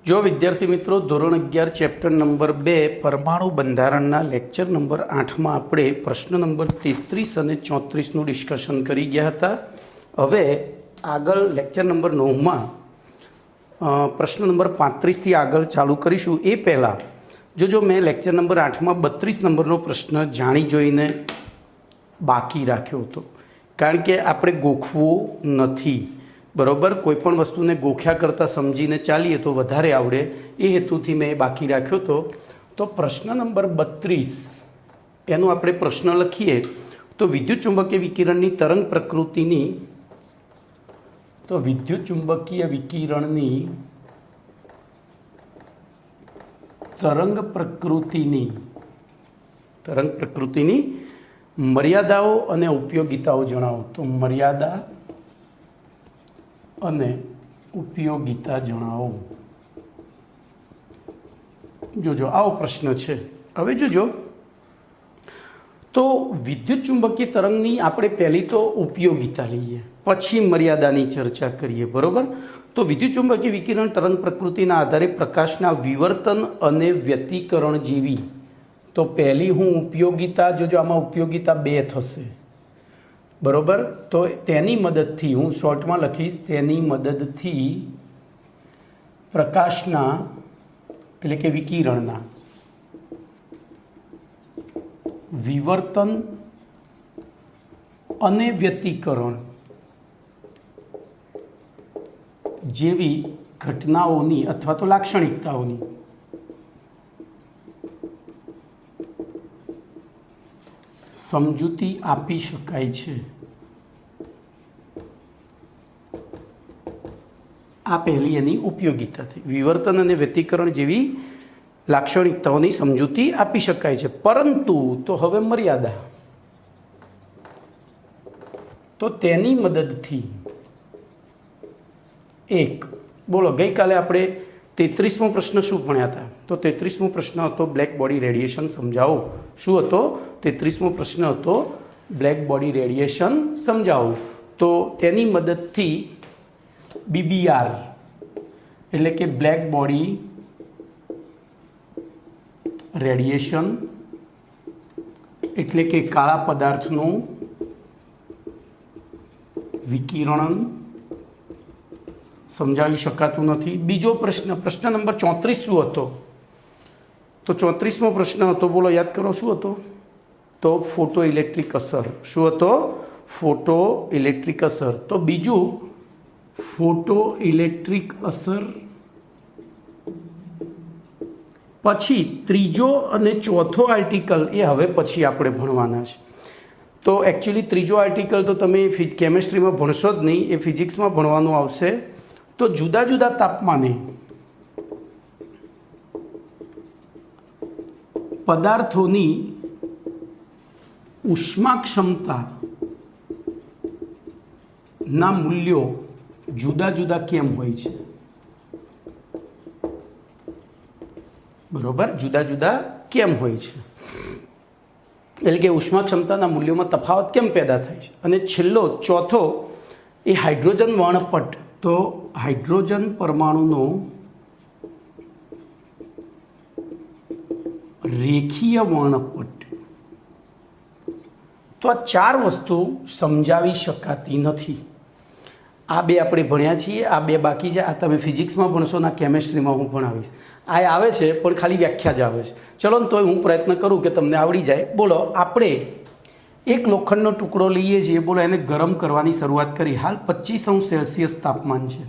જો વિદ્યાર્થી મિત્રો ધોરણ 11 ચેપ્ટર નંબર 2 પરમાણુ બંધારણના લેક્ચર નંબર 8માં આપણે પ્રશ્ન નંબર 33 અને 34નું ડિસ્કશન કરી ગયા હતા. હવે આગળ લેક્ચર નંબર 9માં પ્રશ્ન નંબર 35થી આગળ ચાલુ કરીશું. એ પહેલાં જો મેં લેક્ચર નંબર 8માં 32 નંબરનો પ્રશ્ન જાણી જોઈને બાકી રાખ્યો હતો, કારણ કે આપણે ગોખવું નથી. બરાબર, કોઈપણ વસ્તુને ગોખ્યા કરતાં સમજીને ચાલીએ તો વધારે આવડે, એ હેતુથી મેં બાકી રાખ્યો હતો. તો પ્રશ્ન નંબર 32 એનો આપણે પ્રશ્ન લખીએ તો વિદ્યુત ચુંબકીય વિકિરણની તરંગ પ્રકૃતિની તરંગ પ્રકૃતિની મર્યાદાઓ અને ઉપયોગિતાઓ જણાવો. તો મર્યાદા અને ઉપયોગિતા જણાવો. જોજો આવો પ્રશ્ન છે. હવે જોજો, તો વિદ્યુત ચુંબકીય તરંગની આપણે પહેલી તો ઉપયોગિતા લઈએ, પછી મર્યાદાની ચર્ચા કરીએ. બરાબર, તો વિદ્યુત ચુંબકીય વિકિરણ તરંગ પ્રકૃતિના આધારે પ્રકાશના વિવર્તન અને વ્યતિકરણ જેવી. તો પહેલી હું ઉપયોગિતા, જોજો આમાં ઉપયોગિતા 2 થશે. બરાબર, તો તેની મદદથી હું શોર્ટમાં લખીશ, તેની મદદથી પ્રકાશના એટલે કે વિકિરણના વિવર્તન અને વ્યતિકરણ જેવી ઘટનાઓની અથવા તો લાક્ષણિકતાઓની સમજૂતી આપી શકાય છે. આ પહેલી એની ઉપયોગિતા થઈ. વિવર્તન અને વ્યતિકરણ જેવી લાક્ષણિકતાઓની સમજૂતી આપી શકાય છે, પરંતુ તો હવે મર્યાદા. તો તેની મદદથી એક, બોલો ગઈકાલે આપણે 33મો પ્રશ્ન શું ભણ્યા હતા? તો 33મો પ્રશ્ન હતો બ્લેક બોડી રેડિયેશન સમજાવો. શું હતો? 33મો પ્રશ્ન હતો બ્લેક બોડી રેડિયેશન સમજાવો. તો તેની મદદથી BBR એટલે કે બ્લેક બોડી રેડિયેશન એટલે કે કાળા પદાર્થનું વિકિરણ સમજાવી શકાતું નથી. બીજો પ્રશ્ન, પ્રશ્ન નંબર 34 શું હતો? તો 34મો પ્રશ્ન હતો, બોલો યાદ કરો શું હતો? તો ફોટો ઇલેક્ટ્રિક અસર. શું હતો? ફોટો ઇલેક્ટ્રિક અસર. તો બીજું ફોટો ઇલેક્ટ્રિક અસર, પછી ત્રીજો અને ચોથો આર્ટિકલ એ હવે પછી આપણે ભણવાના છે. તો એકચ્યુઅલી ત્રીજો આર્ટિકલ તો તમે કેમેસ્ટ્રીમાં ભણશો જ નહીં, એ ફિઝિક્સમાં ભણવાનું આવશે. તો જુદા જુદા તાપમાને પદાર્થોની ઉષ્મા ક્ષમતા ના મૂલ્યો જુદા જુદા કેમ હોય છે? બરોબર, જુદા જુદા કેમ હોય છે, એટલે કે ઉષ્મા ક્ષમતાના મૂલ્યોમાં તફાવત કેમ પેદા થાય છે. અને છેલ્લો ચોથો એ હાઇડ્રોજન વર્ણપટ. તો હાઇડ્રોજન પરમાણુનો રેખીય વર્ણપટ. તો આ 4 વસ્તુ સમજાવી શકાતી નથી. આ 2 આપણે ભણ્યા છીએ, આ 2 બાકી છે. આ તમે ફિઝિક્સમાં ભણશો, ના કેમેસ્ટ્રીમાં હું ભણાવીશ. આ આવે છે પણ ખાલી વ્યાખ્યા જ આવે છે. ચલો ને, તોય હું પ્રયત્ન કરું કે તમને આવડી જાય. બોલો, આપણે એક લોખંડનો ટુકડો લઈએ છીએ, બોલો એને ગરમ કરવાની શરૂઆત કરી. હાલ 25°C તાપમાન છે.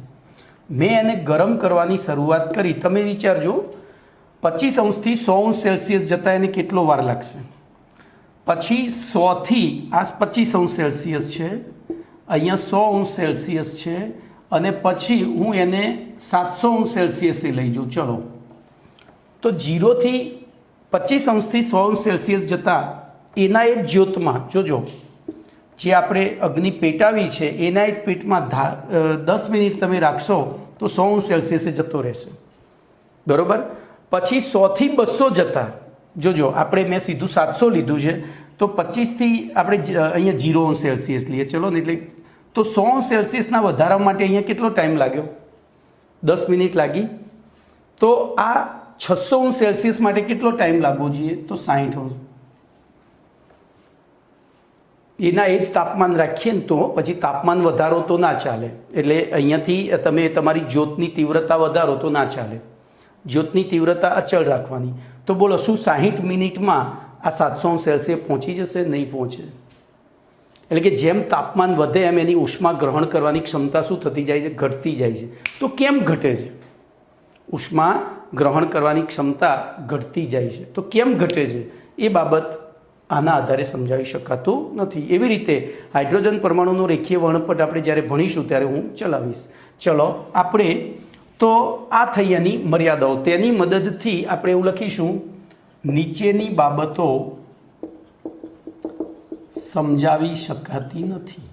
મેં એને ગરમ કરવાની શરૂઆત કરી. તમે વિચારજો, 25°થી 100°C જતાં એને કેટલો વાર લાગશે? પછી 100થી આ 25°C છે, અહીંયા 100°C છે, અને પછી હું એને 700°C લઈ જાઉં. ચલો, તો 0થી 25°થી 100°C જતાં એના એ જ્યોતમાં, જોજો જે આપણે અગ્નિ પેટાવી છે એના જ પેટમાં 10 મિનિટ તમે રાખશો તો 100°C જતો રહેશે. બરાબર, પછી 100થી 200 જતાં, જોજો આપણે મેં સીધું 700 લીધું છે, તો 25થી આપણે અહીંયા 0°C લઈએ. ચલો ને, એટલે તો 100°C વધારવા માટે અહીંયા કેટલો ટાઈમ લાગ્યો? 10 મિનિટ લાગી. તો આ 600 ° માટે કેટલો ટાઈમ લાગવો જોઈએ? તો 60 એના એ જ તાપમાન રાખીએ ને તો પછી તાપમાન વધારો તો ના ચાલે. એટલે અહીંયાથી તમે તમારી જ્યોતની તીવ્રતા વધારો તો ના ચાલે. જ્યોતની તીવ્રતા અચળ રાખવાની. તો બોલો, શું 60 મિનિટમાં આ 700 ° પહોંચી જશે? નહીં પહોંચે. એટલે કે જેમ તાપમાન વધે એમ એની ઉષ્મા ગ્રહણ કરવાની ક્ષમતા શું થતી જાય છે? ઘટતી જાય છે. તો કેમ ઘટે છે? ઉષ્મા ગ્રહણ કરવાની ક્ષમતા ઘટતી જાય છે. તો કેમ ઘટે છે એ બાબત આના આધારે સમજાવી શકાતું નથી. એવી રીતે હાઇડ્રોજન પરમાણુનો રેખીય વર્ણપટ આપણે જ્યારે ભણીશું ત્યારે હું ચલાવીશ. ચલો, આપણે તો આ થઈ એની મર્યાદાઓ. તેની મદદથી આપણે એવું લખીશું, નીચેની બાબતો સમજાવી શકાતી નથી.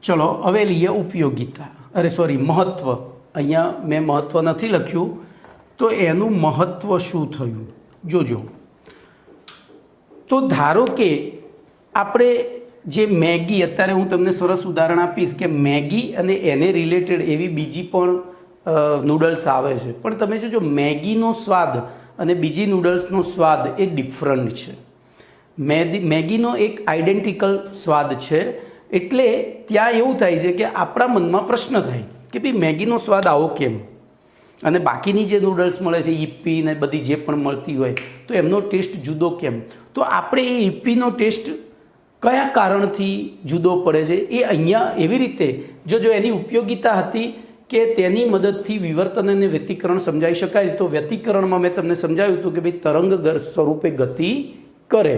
ચલો હવે લઈએ ઉપયોગિતા, મહત્વ. અહીંયા મેં મહત્વ નથી લખ્યું, તો એનું મહત્વ શું થયું જોજો. તો ધારો કે આપણે જે મેગી, અત્યારે હું તમને સરસ ઉદાહરણ આપીશ કે મેગી અને એને રિલેટેડ એવી બીજી પણ નૂડલ્સ આવે છે, પણ તમે જોજો મેગીનો સ્વાદ અને બીજી નૂડલ્સનો સ્વાદ એ ડિફરન્ટ છે. મેગીનો એક આઈડેન્ટિકલ સ્વાદ છે, એટલે ત્યાં એવું થાય છે કે આપણા મનમાં પ્રશ્ન થાય કે ભાઈ મેગીનો સ્વાદ આવો કેમ, અને બાકીની જે નૂડલ્સ મળે છે ઈપ્પી ને બધી જે પણ મળતી હોય તો એમનો ટેસ્ટ જુદો કેમ? તો આપણે એ ઈપ્પીનો ટેસ્ટ કયા કારણથી જુદો પડે છે એ અહીંયા એવી રીતે જો એની ઉપયોગિતા હતી કે તેની મદદથી વિવર્તન અને વ્યતિકરણ સમજાવી શકાય. તો વ્યતિકરણમાં મેં તમને સમજાવ્યું હતું કે ભાઈ તરંગ સ્વરૂપે ગતિ કરે.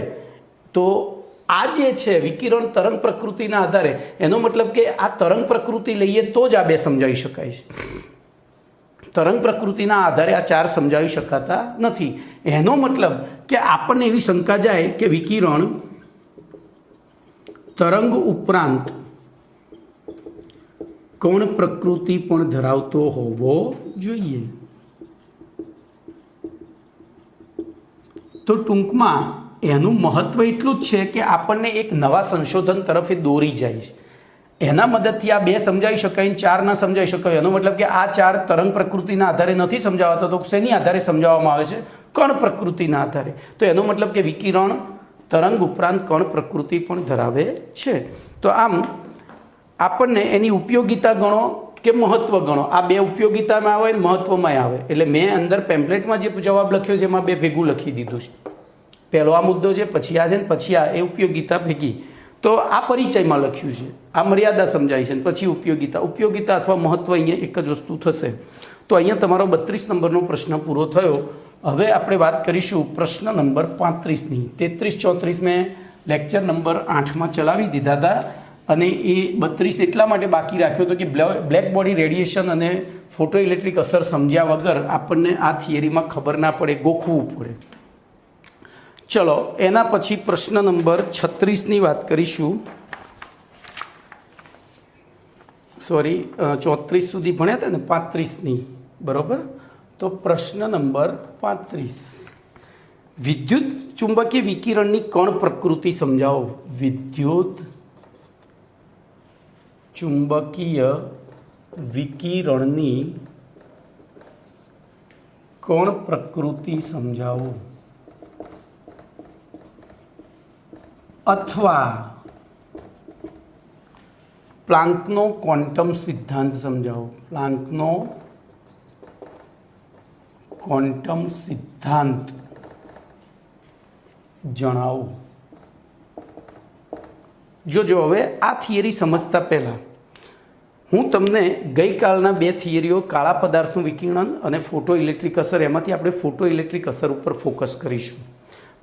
તો આ જે છે વિકિરણ તરંગ પ્રકૃતિના આધારે, એનો મતલબ કે આ તરંગ પ્રકૃતિ લઈએ તો જ આ બે સમજાવી શકાય છે. તરંગ પ્રકૃતિના આધારે આ ચાર સમજાવી શકાતા નથી. એનો મતલબ કે આપણને એવી શંકા જાય કે વિકિરણ તરંગ ઉપરાંત કણ પ્રકૃતિ પણ ધરાવતો હોવો જોઈએ. તો ટૂંકમાં એનું મહત્વ એટલું જ છે કે આપણને એક નવા સંશોધન તરફ એ દોરી જાય છે. એના મદદથી આ બે સમજાવી શકાય, ચાર ના સમજાવી શકાય. એનો મતલબ કે આ ચાર તરંગ પ્રકૃતિના આધારે નથી સમજાવતા, તો શેની આધારે સમજાવવામાં આવે છે? કણ પ્રકૃતિના આધારે. તો એનો મતલબ કે વિકિરણ તરંગ ઉપરાંત કણ પ્રકૃતિ પણ ધરાવે છે. તો આમ આપણને એની ઉપયોગિતા ગણો કે મહત્વ ગણો, આ બે ઉપયોગિતામાં આવે ને મહત્વમાં આવે. એટલે મેં અંદર પેમ્પલેટમાં જે જવાબ લખ્યો છે એમાં બે ભેગું લખી દીધું છે. પહેલો આ મુદ્દો છે, પછી આ છે, ને પછી આ, એ ઉપયોગિતા ભેગી. તો આ પરિચયમાં લખ્યું છે, આ મર્યાદા સમજાય છે, પછી ઉપયોગિતા અથવા મહત્વ અહીંયા એક જ વસ્તુ થશે. તો અહીંયા તમારો 32 નંબરનો પ્રશ્ન પૂરો થયો. હવે આપણે વાત કરીશું પ્રશ્ન નંબર 35ની. 33, 34 મેં લેક્ચર નંબર 8માં ચલાવી દીધા હતા, અને એ 32 એટલા માટે બાકી રાખ્યો હતો કે બ્લેક બોડી રેડિયેશન અને ફોટો ઇલેક્ટ્રિક અસર સમજ્યા વગર આપણને આ થિયરીમાં ખબર ના પડે, ગોખવું પડે. ચલો, એના પછી પ્રશ્ન નંબર 36ની વાત કરીશું. 34 સુધી ભણ્યા હતા ને, 35ની, બરાબર. તો પ્રશ્ન નંબર 35, વિદ્યુત ચુંબકીય વિકિરણની કણ પ્રકૃતિ સમજાવો. વિદ્યુત ચુંબકીય વિકિરણની કણ પ્રકૃતિ સમજાવો, અથવા પ્લાન્કનો ક્વોન્ટમ સિદ્ધાંત સમજાવો. પ્લાન્કનો ક્વોન્ટમ સિદ્ધાંત જણાવો. જોજો, હવે આ થિયરી સમજતા પહેલાં હું તમને ગઈકાલના બે થિયરીઓ, કાળા પદાર્થનું વિકિરણ અને ફોટો ઇલેક્ટ્રિક અસર, એમાંથી આપણે ફોટો ઇલેક્ટ્રિક અસર ઉપર ફોકસ કરીશું.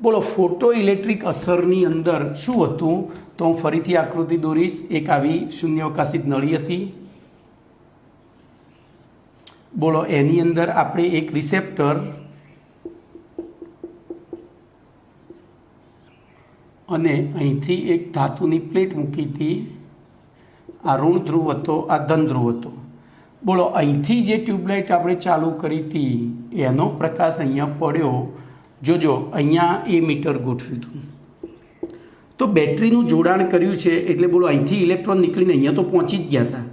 બોલો, ફોટો ઇલેક્ટ્રિક અસરની અંદર શું હતું? તો હું ફરીથી આકૃતિ દોરીશ. એક આવી શૂન્યાવકાશી નળી હતી. બોલો, એની અંદર આપણે એક રિસેપ્ટર અને અહીંથી એક ધાતુની પ્લેટ મૂકી હતી. આ ઋણ ધ્રુવ હતો, આ ધન ધ્રુવ હતો. બોલો, અહીંથી જે ટ્યુબલાઇટ આપણે ચાલુ કરી હતી એનો પ્રકાશ અહીંયા પડ્યો. જોજો, અહીંયા એ મીટર ગોઠવ્યું હતું, તો બેટરીનું જોડાણ કર્યું છે, એટલે બોલો અહીંથી ઇલેક્ટ્રોન નીકળીને અહીંયા તો પહોંચી જ ગયા હતા.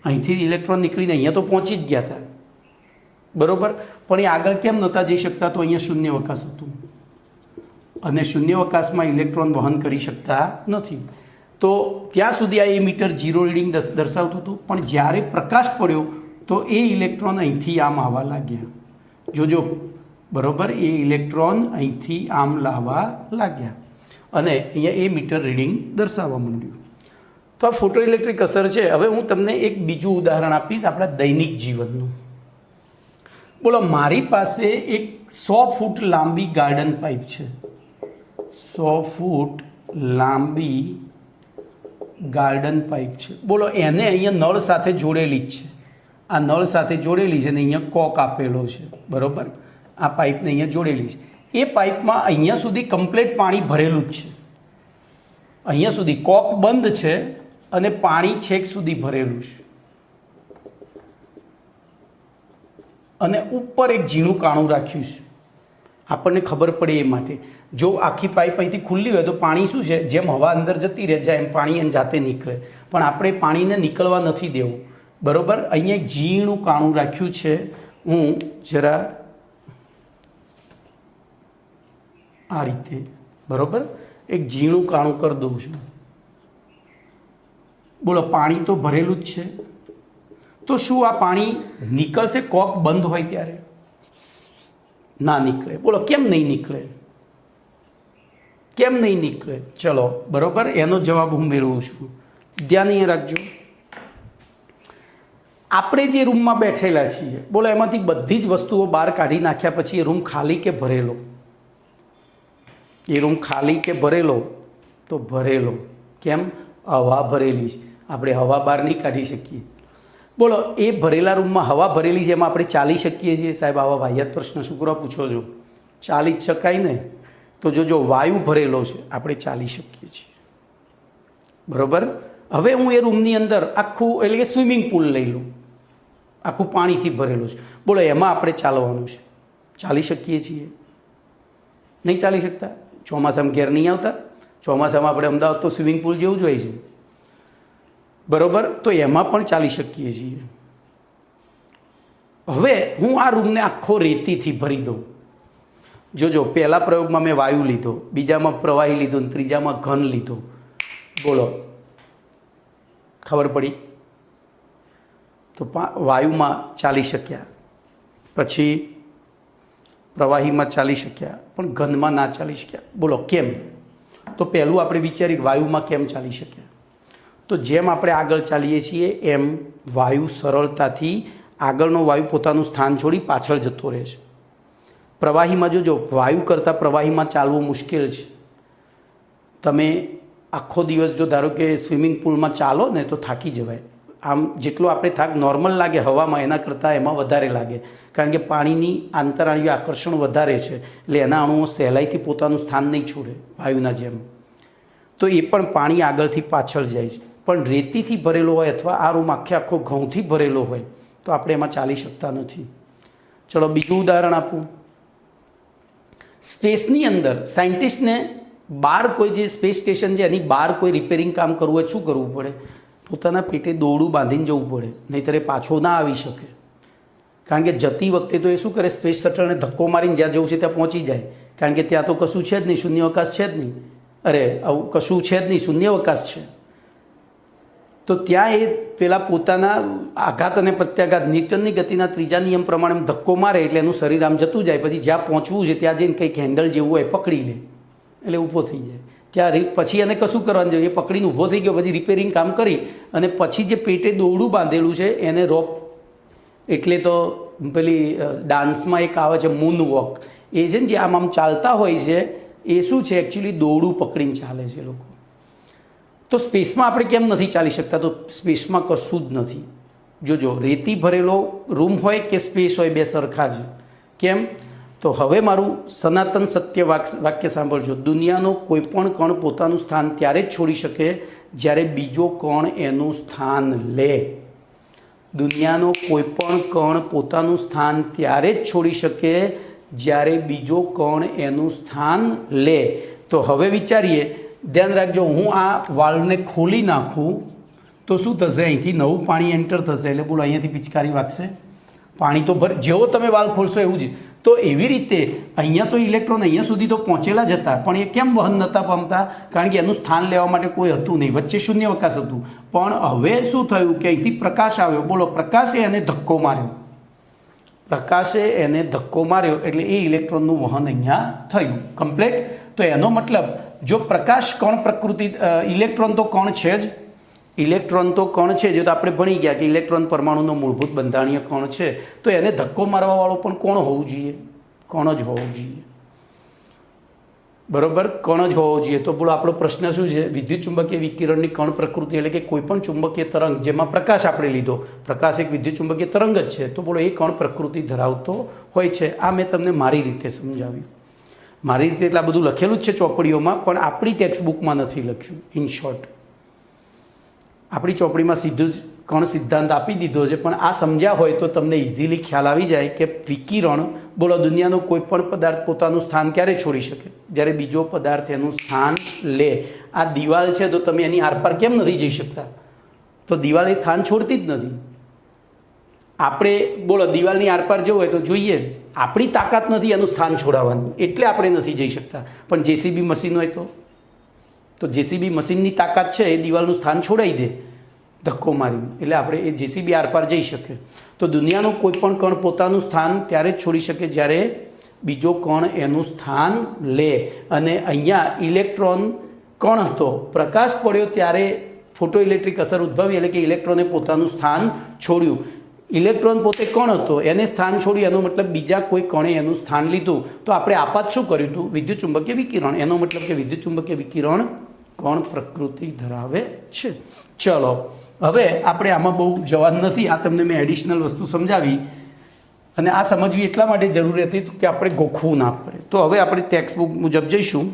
અહીંથી ઇલેક્ટ્રોન નીકળીને અહીંયા તો પહોંચી જ ગયા હતા, બરાબર, પણ એ આગળ કેમ નહોતા જઈ શકતા? તો અહીંયા શૂન્યાવકાશ હતું અને શૂન્યાવકાશમાં ઇલેક્ટ્રોન વહન કરી શકતા નથી. તો ત્યાં સુધી આ એમીટર 0 રીડિંગ દર્શાવતું હતું, પણ જ્યારે પ્રકાશ પડ્યો તો એ ઇલેક્ટ્રોન અહીંથી આમ આવવા લાગ્યા. જોજો, બરાબર, એ ઇલેક્ટ્રોન અહીંથી આમ લાવવા લાગ્યા અને અહીંયા એ મીટર રીડિંગ દર્શાવવા માંડ્યું. તો આ ફોટો ઇલેક્ટ્રિક અસર છે. હવે હું તમને એક બીજું ઉદાહરણ આપીશ આપણા દૈનિક જીવનનું. બોલો, મારી પાસે એક 100 ફૂટ લાંબી ગાર્ડન પાઇપ છે. 100 ફૂટ લાંબી ગાર્ડન પાઇપ છે. બોલો, એને અહીંયા નળ સાથે જોડેલી જ છે. આ નળ સાથે જોડેલી છે ને અહીંયા કોક આપેલો છે, બરાબર. આ પાઇપને અહીંયા જોડેલી છે. એ પાઇપમાં અહીંયા સુધી કમ્પ્લીટ પાણી ભરેલું જ છે. અહીંયા સુધી કોક બંધ છે અને પાણી છેક સુધી ભરેલું છે અને ઉપર એક ઝીણું કાણું રાખ્યું છે. આપણને ખબર પડે એ માટે. જો આખી પાઇપ અહીંથી ખુલ્લી હોય તો પાણી શું છે, જેમ હવા અંદર જતી રહે જાય એમ પાણી એને જાતે નીકળે, પણ આપણે પાણીને નીકળવા નથી દેવું, બરાબર. અહીંયા એક ઝીણું કાણું રાખ્યું છે. હું જરા આ રીતે, બરાબર, એક ઝીણું કાણું કરી દઉં છું. બોલો, પાણી તો ભરેલું જ છે. તો શું આ પાણી નીકળશે કોક બંધ હોય ત્યારે? ના નીકળે. બોલો, કેમ નહીં નીકળે? કેમ નહીં નીકળે? ચલો, બરાબર, એનો જવાબ હું મેળવું છું. ધ્યાન અહીંયા રાખજો. આપણે જે રૂમમાં બેઠેલા છીએ, બોલો, એમાંથી બધી જ વસ્તુઓ બહાર કાઢી નાખ્યા પછી એ રૂમ ખાલી કે ભરેલો? એ રૂમ ખાલી કે ભરેલો? તો ભરેલો. કેમ? હવા ભરેલી છે. આપણે હવા બહાર નહીં કાઢી શકીએ. બોલો, એ ભરેલા રૂમમાં હવા ભરેલી છે, એમાં આપણે ચાલી શકીએ છીએ? સાહેબ, આવા વાહિયાત પ્રશ્ન શું કરવા પૂછો છો? ચાલી જ શકાય ને. તો જો વાયુ ભરેલો છે, આપણે ચાલી શકીએ છીએ, બરાબર. હવે હું એ રૂમની અંદર આખું, એટલે કે સ્વિમિંગ પુલ લઈ લઉં, આખું પાણીથી ભરેલું છે. બોલો, એમાં આપણે ચાલવાનું છે, ચાલી શકીએ છીએ? નહીં ચાલી શકતા. ચોમાસામાં ઘેર નહીં આવતા. ચોમાસામાં આપણે અમદાવાદ તો સ્વિમિંગ પુલ જેવું જ હોય છે, બરાબર. તો એમાં પણ ચાલી શકીએ છીએ. હવે હું આ રૂમને આખો રેતીથી ભરી દઉં. જોજો, પહેલા પ્રયોગમાં મેં વાયુ લીધો, બીજામાં પ્રવાહી લીધો, ત્રીજામાં ઘન લીધો. બોલો, ખબર પડી? તો વાયુમાં ચાલી શક્યા, પછી પ્રવાહીમાં ચાલી શક્યા, પણ ઘનમાં ના ચાલી શક્યા. બોલો, કેમ? તો પહેલું આપણે વિચારીએ વાયુમાં કેમ ચાલી શક્યા. તો જેમ આપણે આગળ ચાલીએ છીએ એમ વાયુ સરળતાથી, આગળનો વાયુ પોતાનું સ્થાન છોડી પાછળ જતો રહે છે. પ્રવાહીમાં જોજો, વાયુ કરતાં પ્રવાહીમાં ચાલવું મુશ્કેલ છે. તમે આખો દિવસ જો ધારો કે સ્વિમિંગ પુલમાં ચાલો ને તો થાકી જવાય. આમ જેટલો આપણે થાક નોર્મલ લાગે હવામાં, એના કરતાં એમાં વધારે લાગે, કારણ કે પાણીની આંતરાળીય આકર્ષણ વધારે છે, એટલે એના અણુઓ સહેલાઈથી પોતાનું સ્થાન નહીં છોડે વાયુના જેમ. તો એ પણ પાણી આગળથી પાછળ જાય છે. પણ રેતીથી ભરેલો હોય અથવા આ રૂમ આખો ઘઉંથી ભરેલો હોય તો આપણે એમાં ચાલી શકતા નથી. ચલો, બીજું ઉદાહરણ આપું. સ્પેસની અંદર સાયન્ટિસ્ટને બહાર કોઈ જે સ્પેસ સ્ટેશન છે એની બહાર કોઈ રિપેરિંગ કામ કરવું હોય, શું કરવું પડે? પોતાના પેટે દોરડું બાંધીને જવું પડે, નહીંતર એ પાછો ના આવી શકે. કારણ કે જતી વખતે તો એ શું કરે, સ્પેસ શટલને ધક્કો મારીને જ્યાં જવું છે ત્યાં પહોંચી જાય, કારણ કે ત્યાં તો કશું છે જ નહીં, શૂન્યાવકાશ છે જ નહીં. અરે, આવું કશું છે જ નહીં, શૂન્યાવકાશ છે. તો ત્યાં એ પેલા પોતાના આઘાત અને પ્રત્યાઘાત, ન્યૂટનની ગતિના ત્રીજા નિયમ પ્રમાણે ધક્કો મારે એટલે એનું શરીર આમ જતું જાય, પછી જ્યાં પહોંચવું છે ત્યાં જઈને કંઈક હેન્ડલ જેવું હોય પકડી લે એટલે ઊભો થઈ જાય. ત્યાં પછી એને કશું કરવાનું જોઈએ, એ પકડીને ઊભો થઈ ગયો, પછી રિપેરિંગ કામ કરી અને પછી જે પેટે દોરડું બાંધેલું છે એને રોપ, એટલે તો પેલી ડાન્સમાં એક આવે છે મૂન વોક, એ છે ને જે આમ ચાલતા હોય છે, એ શું છે એકચ્યુઅલી દોરડું પકડીને ચાલે છે લોકો. તો સ્પેસમાં આપણે કેમ નથી ચાલી શકતા? તો સ્પેસમાં કશું જ નથી. જોજો, રેતી ભરેલો રૂમ હોય કે સ્પેસ હોય, બે સરખા છે. કેમ? તો હવે મારું સનાતન સત્ય વાક્ય સાંભળજો. દુનિયાનો કોઈ પણ કણ પોતાનું સ્થાન ત્યારે જ છોડી શકે જ્યારે બીજો કણ એનું સ્થાન લે. દુનિયાનો કોઈ પણ કણ પોતાનું સ્થાન ત્યારે જ છોડી શકે જ્યારે બીજો કણ એનું સ્થાન લે. તો હવે વિચારીએ, ધ્યાન રાખજો, હું આ વાલ્વને ખોલી નાખું તો શું થશે? અહીંથી નવું પાણી એન્ટર થશે એટલે બોલો અહીંયાથી પિચકારી વાગશે, પાણી તો જેવો તમે વાલ ખોલશો એવું જ. તો એવી રીતે અહીંયા તો ઇલેક્ટ્રોન અહીંયા સુધી તો પહોંચેલા જ હતા, પણ એ કેમ વહન નહોતા પામતા? કારણ કે એનું સ્થાન લેવા માટે કોઈ હતું નહીં, વચ્ચે શૂન્યાવકાશ હતું. પણ હવે શું થયું કે અહીંથી પ્રકાશ આવ્યો, બોલો પ્રકાશે એને ધક્કો માર્યો, પ્રકાશે એને ધક્કો માર્યો એટલે એ ઇલેક્ટ્રોનનું વહન અહીંયા થયું કમ્પ્લીટ. તો એનો મતલબ જો પ્રકાશ કણ પ્રકૃતિ, ઇલેક્ટ્રોન તો કણ છે જ, ઇલેક્ટ્રોન તો કણ છે જે તો આપણે ભણી ગયા કે ઇલેક્ટ્રોન પરમાણુનો મૂળભૂત બંધારણીય કણ છે, તો એને ધક્કો મારવાવાળો પણ કોણ હોવું જોઈએ? કણ જ હોવું જોઈએ, બરોબર, કણ જ હોવો જોઈએ. તો બોલો આપણો પ્રશ્ન શું છે? વિદ્યુત ચુંબકીય વિકિરણની કણ પ્રકૃતિ એટલે કે કોઈ પણ ચુંબકીય તરંગ જેમાં પ્રકાશ આપણે લીધો, પ્રકાશ એક વિદ્યુત ચુંબકીય તરંગ જ છે, તો બોલો એ કણ પ્રકૃતિ ધરાવતો હોય છે. આ મેં તમને મારી રીતે સમજાવ્યું. મારી રીતે એટલે આ બધું લખેલું જ છે ચોપડીઓમાં, પણ આપણી ટેક્સ્ટ બુકમાં નથી લખ્યું. ઇન શોર્ટ આપણી ચોપડીમાં સીધું જ કણ સિદ્ધાંત આપી દીધો છે, પણ આ સમજ્યા હોય તો તમને ઇઝીલી ખ્યાલ આવી જાય કે વિકિરણ, બોલો દુનિયાનો કોઈ પણ પદાર્થ પોતાનું સ્થાન ક્યારે છોડી શકે? જ્યારે બીજો પદાર્થ એનું સ્થાન લે. આ દિવાલ છે તો તમે એની આરપાર કેમ નથી જઈ શકતા? તો દિવાલ એ સ્થાન છોડતી જ નથી. આપણે બોલો દિવાલની આરપાર જવું હોય તો જોઈએ, આપણી તાકાત નથી એનું સ્થાન છોડાવવાની, એટલે આપણે નથી જઈ શકતા. પણ જેસીબી મશીન હોય તો જેસીબી મશીનની તાકાત છે એ દિવાલનું સ્થાન છોડાવી દે ધક્કો મારીને, એટલે આપણે એ જેસીબી આરપાર જઈ શકે. તો દુનિયાનો કોઈ પણ કણ પોતાનું સ્થાન ત્યારે જ છોડી શકે જ્યારે બીજો કણ એનું સ્થાન લે. અને અહીંયા ઇલેક્ટ્રોન કણ હતો, પ્રકાશ પડ્યો ત્યારે ફોટો ઇલેક્ટ્રિક અસર ઉદ્ભવી એટલે કે ઇલેક્ટ્રોને પોતાનું સ્થાન છોડ્યું. ઇલેક્ટ્રોન પોતે કણ હતો, એને સ્થાન છોડ્યું, એનો મતલબ બીજા કોઈ કણે એનું સ્થાન લીધું. તો આપણે આપાત શું કર્યું હતું? વિદ્યુત ચુંબકીય વિકિરણ. એનો મતલબ કે વિદ્યુત ચુંબકીય વિકિરણ કણ પ્રકૃતિ ધરાવે છે. ચલો હવે આપણે આમાં બહુ જવાનું નથી, આ તમને મેં એડિશનલ વસ્તુ સમજાવી, અને આ સમજવી એટલા માટે જરૂરી હતી કે આપણે ગોખવું ના પડે. તો હવે આપણે ટેક્સ્ટ બુક મુજબ જઈશું.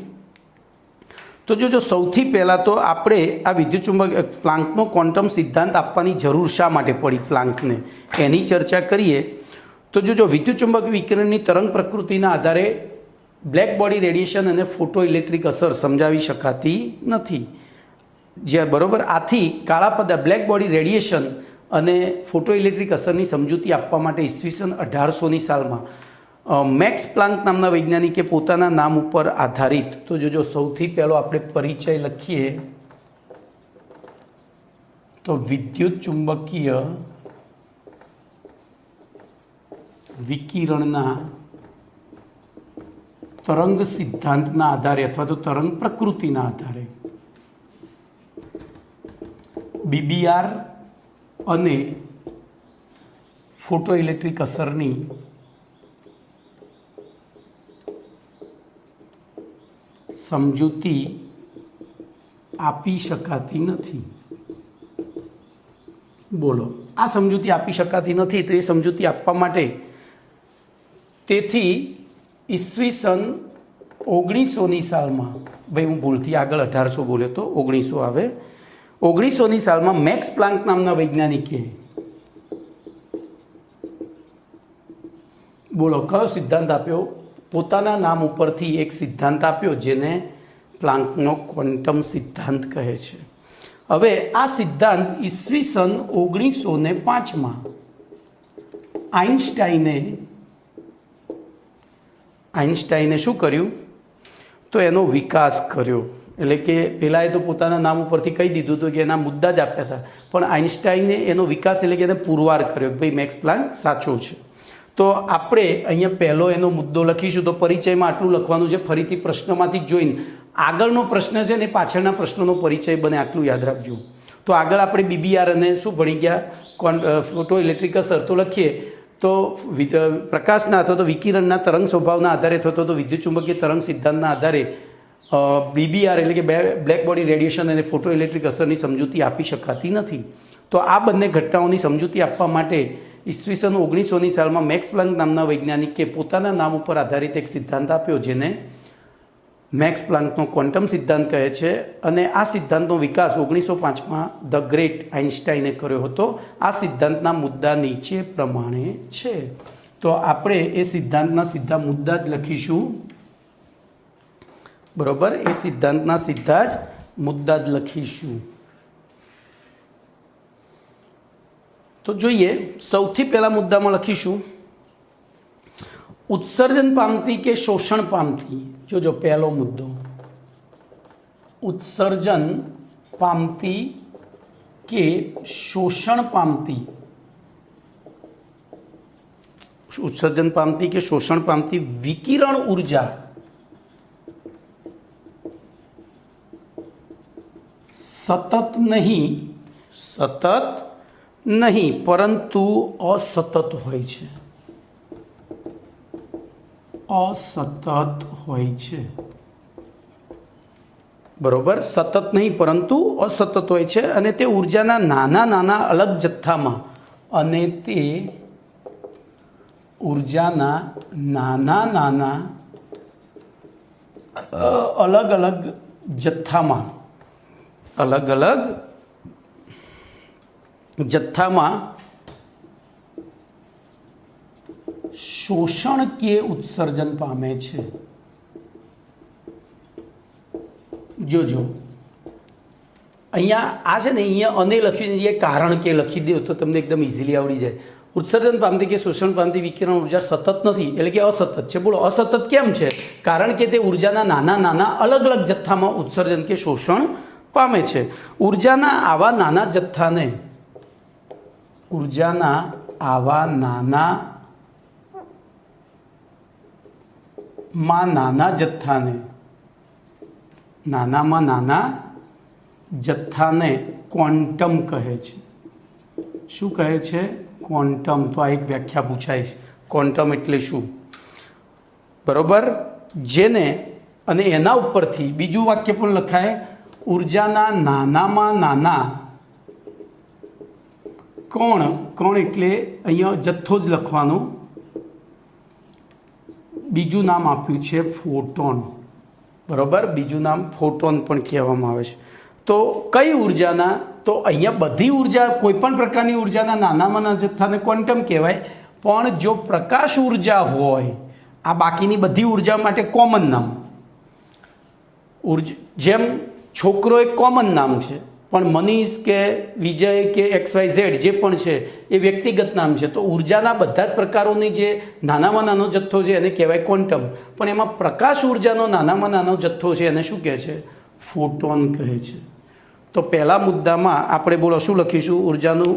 તો જો સૌથી પહેલાં તો આપણે આ વિદ્યુત ચુંબક પ્લાન્કનો ક્વોન્ટમ સિદ્ધાંત આપવાની જરૂર શા માટે પડી પ્લાન્કને, એની ચર્ચા કરીએ. તો જો વિદ્યુત ચુંબક વિકિરણની તરંગ પ્રકૃતિના આધારે બ્લેક બોડી રેડિયેશન અને ફોટો ઇલેક્ટ્રિક અસર સમજાવી શકાતી નથી. જે બરાબર, આથી કાળા પદાર્થ બ્લેક બોડી રેડિયેશન અને ફોટો ઇલેક્ટ્રિક અસરની સમજૂતી આપવા માટે ઈસવીસન 1800ની સાલમાં મેક્સ પ્લાન્ક નામના વૈજ્ઞાનિકે પોતાના નામ ઉપર આધારિત, તો જો સૌથી પહેલો આપણે પરિચય લખીએ તો વિદ્યુત ચુંબકીય વિકિરણના તરંગ સિદ્ધાંતના આધારે અથવા તો તરંગ પ્રકૃતિના આધારે બીબીઆર અને ફોટો ઇલેક્ટ્રિક અસરની સમજૂતી આપી શકાતી નથી. બોલો, આ સમજૂતી આપી શકાતી નથી, તો એ સમજૂતી આપવા માટે તેથી ઈસવીસન 1900ની સાલમાં, ભાઈ હું ભૂલથી આગળ 1800 બોલ્યો તો 1900 આવે, 1900ની સાલમાં મેક્સ પ્લાન્ક નામના વૈજ્ઞાનિકે બોલો કયો સિદ્ધાંત આપ્યો? પોતાના નામ ઉપરથી એક સિદ્ધાંત આપ્યો જેને પ્લાન્કનો ક્વોન્ટમ સિદ્ધાંત કહે છે. હવે આ સિદ્ધાંત ઈસવીસન 1905માં આઇન્સ્ટાઈને શું કર્યું? તો એનો વિકાસ કર્યો. એટલે કે પહેલાં એ તો પોતાના નામ ઉપરથી કહી દીધું હતું કે એના મુદ્દા જ આપ્યા હતા, પણ આઇન્સ્ટાઈને એનો વિકાસ એટલે કે એને પુરવાર કર્યો કે ભાઈ મેક્સ પ્લાન્ક સાચો છે. તો આપણે અહીંયા પહેલો એનો મુદ્દો લખીશું. તો પરિચયમાં આટલું લખવાનું છે, ફરીથી પ્રશ્નમાંથી જ જોઈને આગળનો પ્રશ્ન છે ને પાછળના પ્રશ્નોનો પરિચય બને આટલું યાદ રાખજો. તો આગળ આપણે બીબીઆર અને શું ભણી ગયા? ફોટો ઇલેક્ટ્રિક અસર. તો લખીએ તો પ્રકાશના અથવા તો વિકિરણના તરંગ સ્વભાવના આધારે થતો તો વિદ્યુત ચુંબકીય તરંગ સિદ્ધાંતના આધારે બીબીઆર એટલે કે બ્લેક બોડી રેડિયેશન અને ફોટો ઇલેક્ટ્રિક અસરની સમજૂતી આપી શકાતી નથી. તો આ બંને ઘટનાઓની સમજૂતી આપવા માટે ઈસવીસન 1900ની સાલમાં મેક્સ પ્લાન્ક નામના વૈજ્ઞાનિકે પોતાના નામ ઉપર આધારિત એક સિદ્ધાંત આપ્યો જેને મેક્સ પ્લાન્કનો ક્વોન્ટમ સિદ્ધાંત કહે છે. અને આ સિદ્ધાંતનો વિકાસ 1905માં ધ ગ્રેટ આઇન્સ્ટાઈને કર્યો હતો. આ સિદ્ધાંતના મુદ્દા નીચે પ્રમાણે છે. તો આપણે એ સિદ્ધાંતના સીધા મુદ્દા જ લખીશું. બરાબર, એ સિદ્ધાંતના સીધા જ મુદ્દા જ લખીશું. તો જોઈએ, સૌથી પહેલા મુદ્દામાં લખીશું ઉત્સર્જન પામતી કે શોષણ પામતી. જોજો પહેલો મુદ્દો, ઉત્સર્જન પામતી કે શોષણ પામતી. ઉત્સર્જન પામતી કે શોષણ પામતી વિકિરણ ઉર્જા સતત નહીં પરંતુ અસતત હોય છે. અસતત હોય છે, બરોબર. સતત નહીં પરંતુ અસતત હોય છે અને તે ઉર્જાના નાના નાના અલગ જથ્થામાં, અને તે ઉર્જાના નાના નાના અલગ અલગ જથ્થામાં, અલગ અલગ જથ્થામાં શોષણ કે ઉત્સર્જન પામે છે. જોજો અહીંયા આ છે ને, અહીંયા અને લખ્યું છે, કારણ કે લખી દો તો તમને એકદમ ઇઝીલી આવડી જાય. ઉત્સર્જન પામતી કે શોષણ પામતી વિકિરણ ઉર્જા સતત નથી, એટલે કે અસતત છે. બોલો અસતત કેમ છે? કારણ કે તે ઉર્જાના નાના નાના અલગ અલગ જથ્થામાં ઉત્સર્જન કે શોષણ પામે છે. ઉર્જાના આવા નાના જથ્થાને, ઉર્જાના આવા નાના જથ્થાને, નાનામાં નાના જથ્થાને ક્વોન્ટમ કહે છે. શું કહે છે? ક્વોન્ટમ. તો આ એક વ્યાખ્યા પૂછાય છે, ક્વોન્ટમ એટલે શું, બરોબર. જેને, અને એના ઉપરથી બીજું વાક્ય પણ લખાય, ઉર્જાના નાનામાં નાના કોણ એટલે અહીંયા જથ્થો જ લખવાનો, બીજું નામ આપ્યું છે ફોટોન, બરોબર. બીજું નામ ફોટોન પણ કહેવામાં આવે છે. તો કઈ ઉર્જાના? તો અહીંયા બધી ઉર્જા, કોઈ પણ પ્રકારની ઉર્જાના નાનામાં નાના જથ્થાને ક્વોન્ટમ કહેવાય. પણ જો પ્રકાશ ઉર્જા હોય, આ બાકીની બધી ઉર્જા માટે કોમન નામ. જેમ છોકરો એક કોમન નામ છે, પણ મનીષ કે વિજય કે XYZ જે પણ છે એ વ્યક્તિગત નામ છે. તો ઉર્જાના બધા જ પ્રકારોની જે નાનામાં નાનો જથ્થો છે એને કહેવાય ક્વોન્ટમ. પણ એમાં પ્રકાશ ઉર્જાનો નાનામાં નાનો જથ્થો છે એને શું કહે છે? ફોટોન કહે છે. તો પહેલા મુદ્દામાં આપણે બોલો શું લખીશું? ઉર્જાનું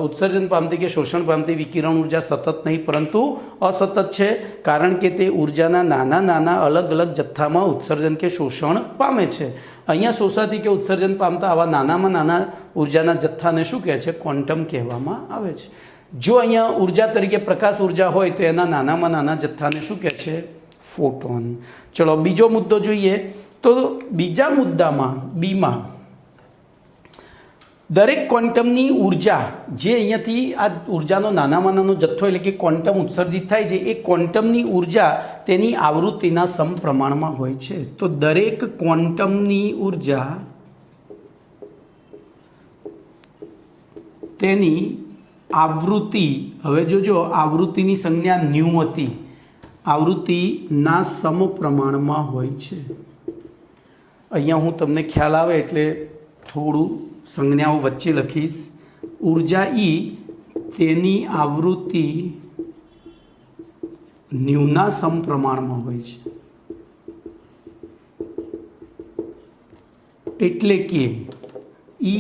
ઉત્સર્જન પામતી કે શોષણ પામતી વિકિરણ ઉર્જા સતત નહીં પરંતુ અસતત છે, કારણ કે તે ઉર્જાના નાના નાના અલગ અલગ જથ્થામાં ઉત્સર્જન કે શોષણ પામે છે. અહીંયા શોષાતી કે ઉત્સર્જન પામતા આવા નાનામાં નાના ઉર્જાના જથ્થાને શું કહે છે? ક્વોન્ટમ કહેવામાં આવે છે. જો અહીંયા ઉર્જા તરીકે પ્રકાશ ઉર્જા હોય તો એના નાનામાં નાના જથ્થાને શું કહે છે? ફોટોન. ચલો બીજો મુદ્દો જોઈએ. તો બીજા મુદ્દામાં બીમાં દરેક ક્વોન્ટમની ઉર્જા, જે અહીંયાથી આ ઉર્જાનો નાનામાં નાનો જથ્થો એટલે કે ક્વોન્ટમ ઉત્સર્જિત થાય છે, એ ક્વોન્ટમની ઉર્જા તેની આવૃત્તિના સમપ્રમાણમાં હોય છે. તો દરેક ક્વોન્ટમની ઉર્જા તેની આવૃત્તિ, હવે જોજો આવૃત્તિની સંજ્ઞા ન્યુ હતી, આવૃત્તિના સમપ્રમાણમાં હોય છે. અહીંયા હું તમને ખ્યાલ આવે એટલે થોડું સંજ્ઞાઓ વચ્ચે લખીશ. ઉર્જા E તેની આવૃત્તિ ન્યૂના સમપ્રમાણમાં હોય છે. એટલે કે E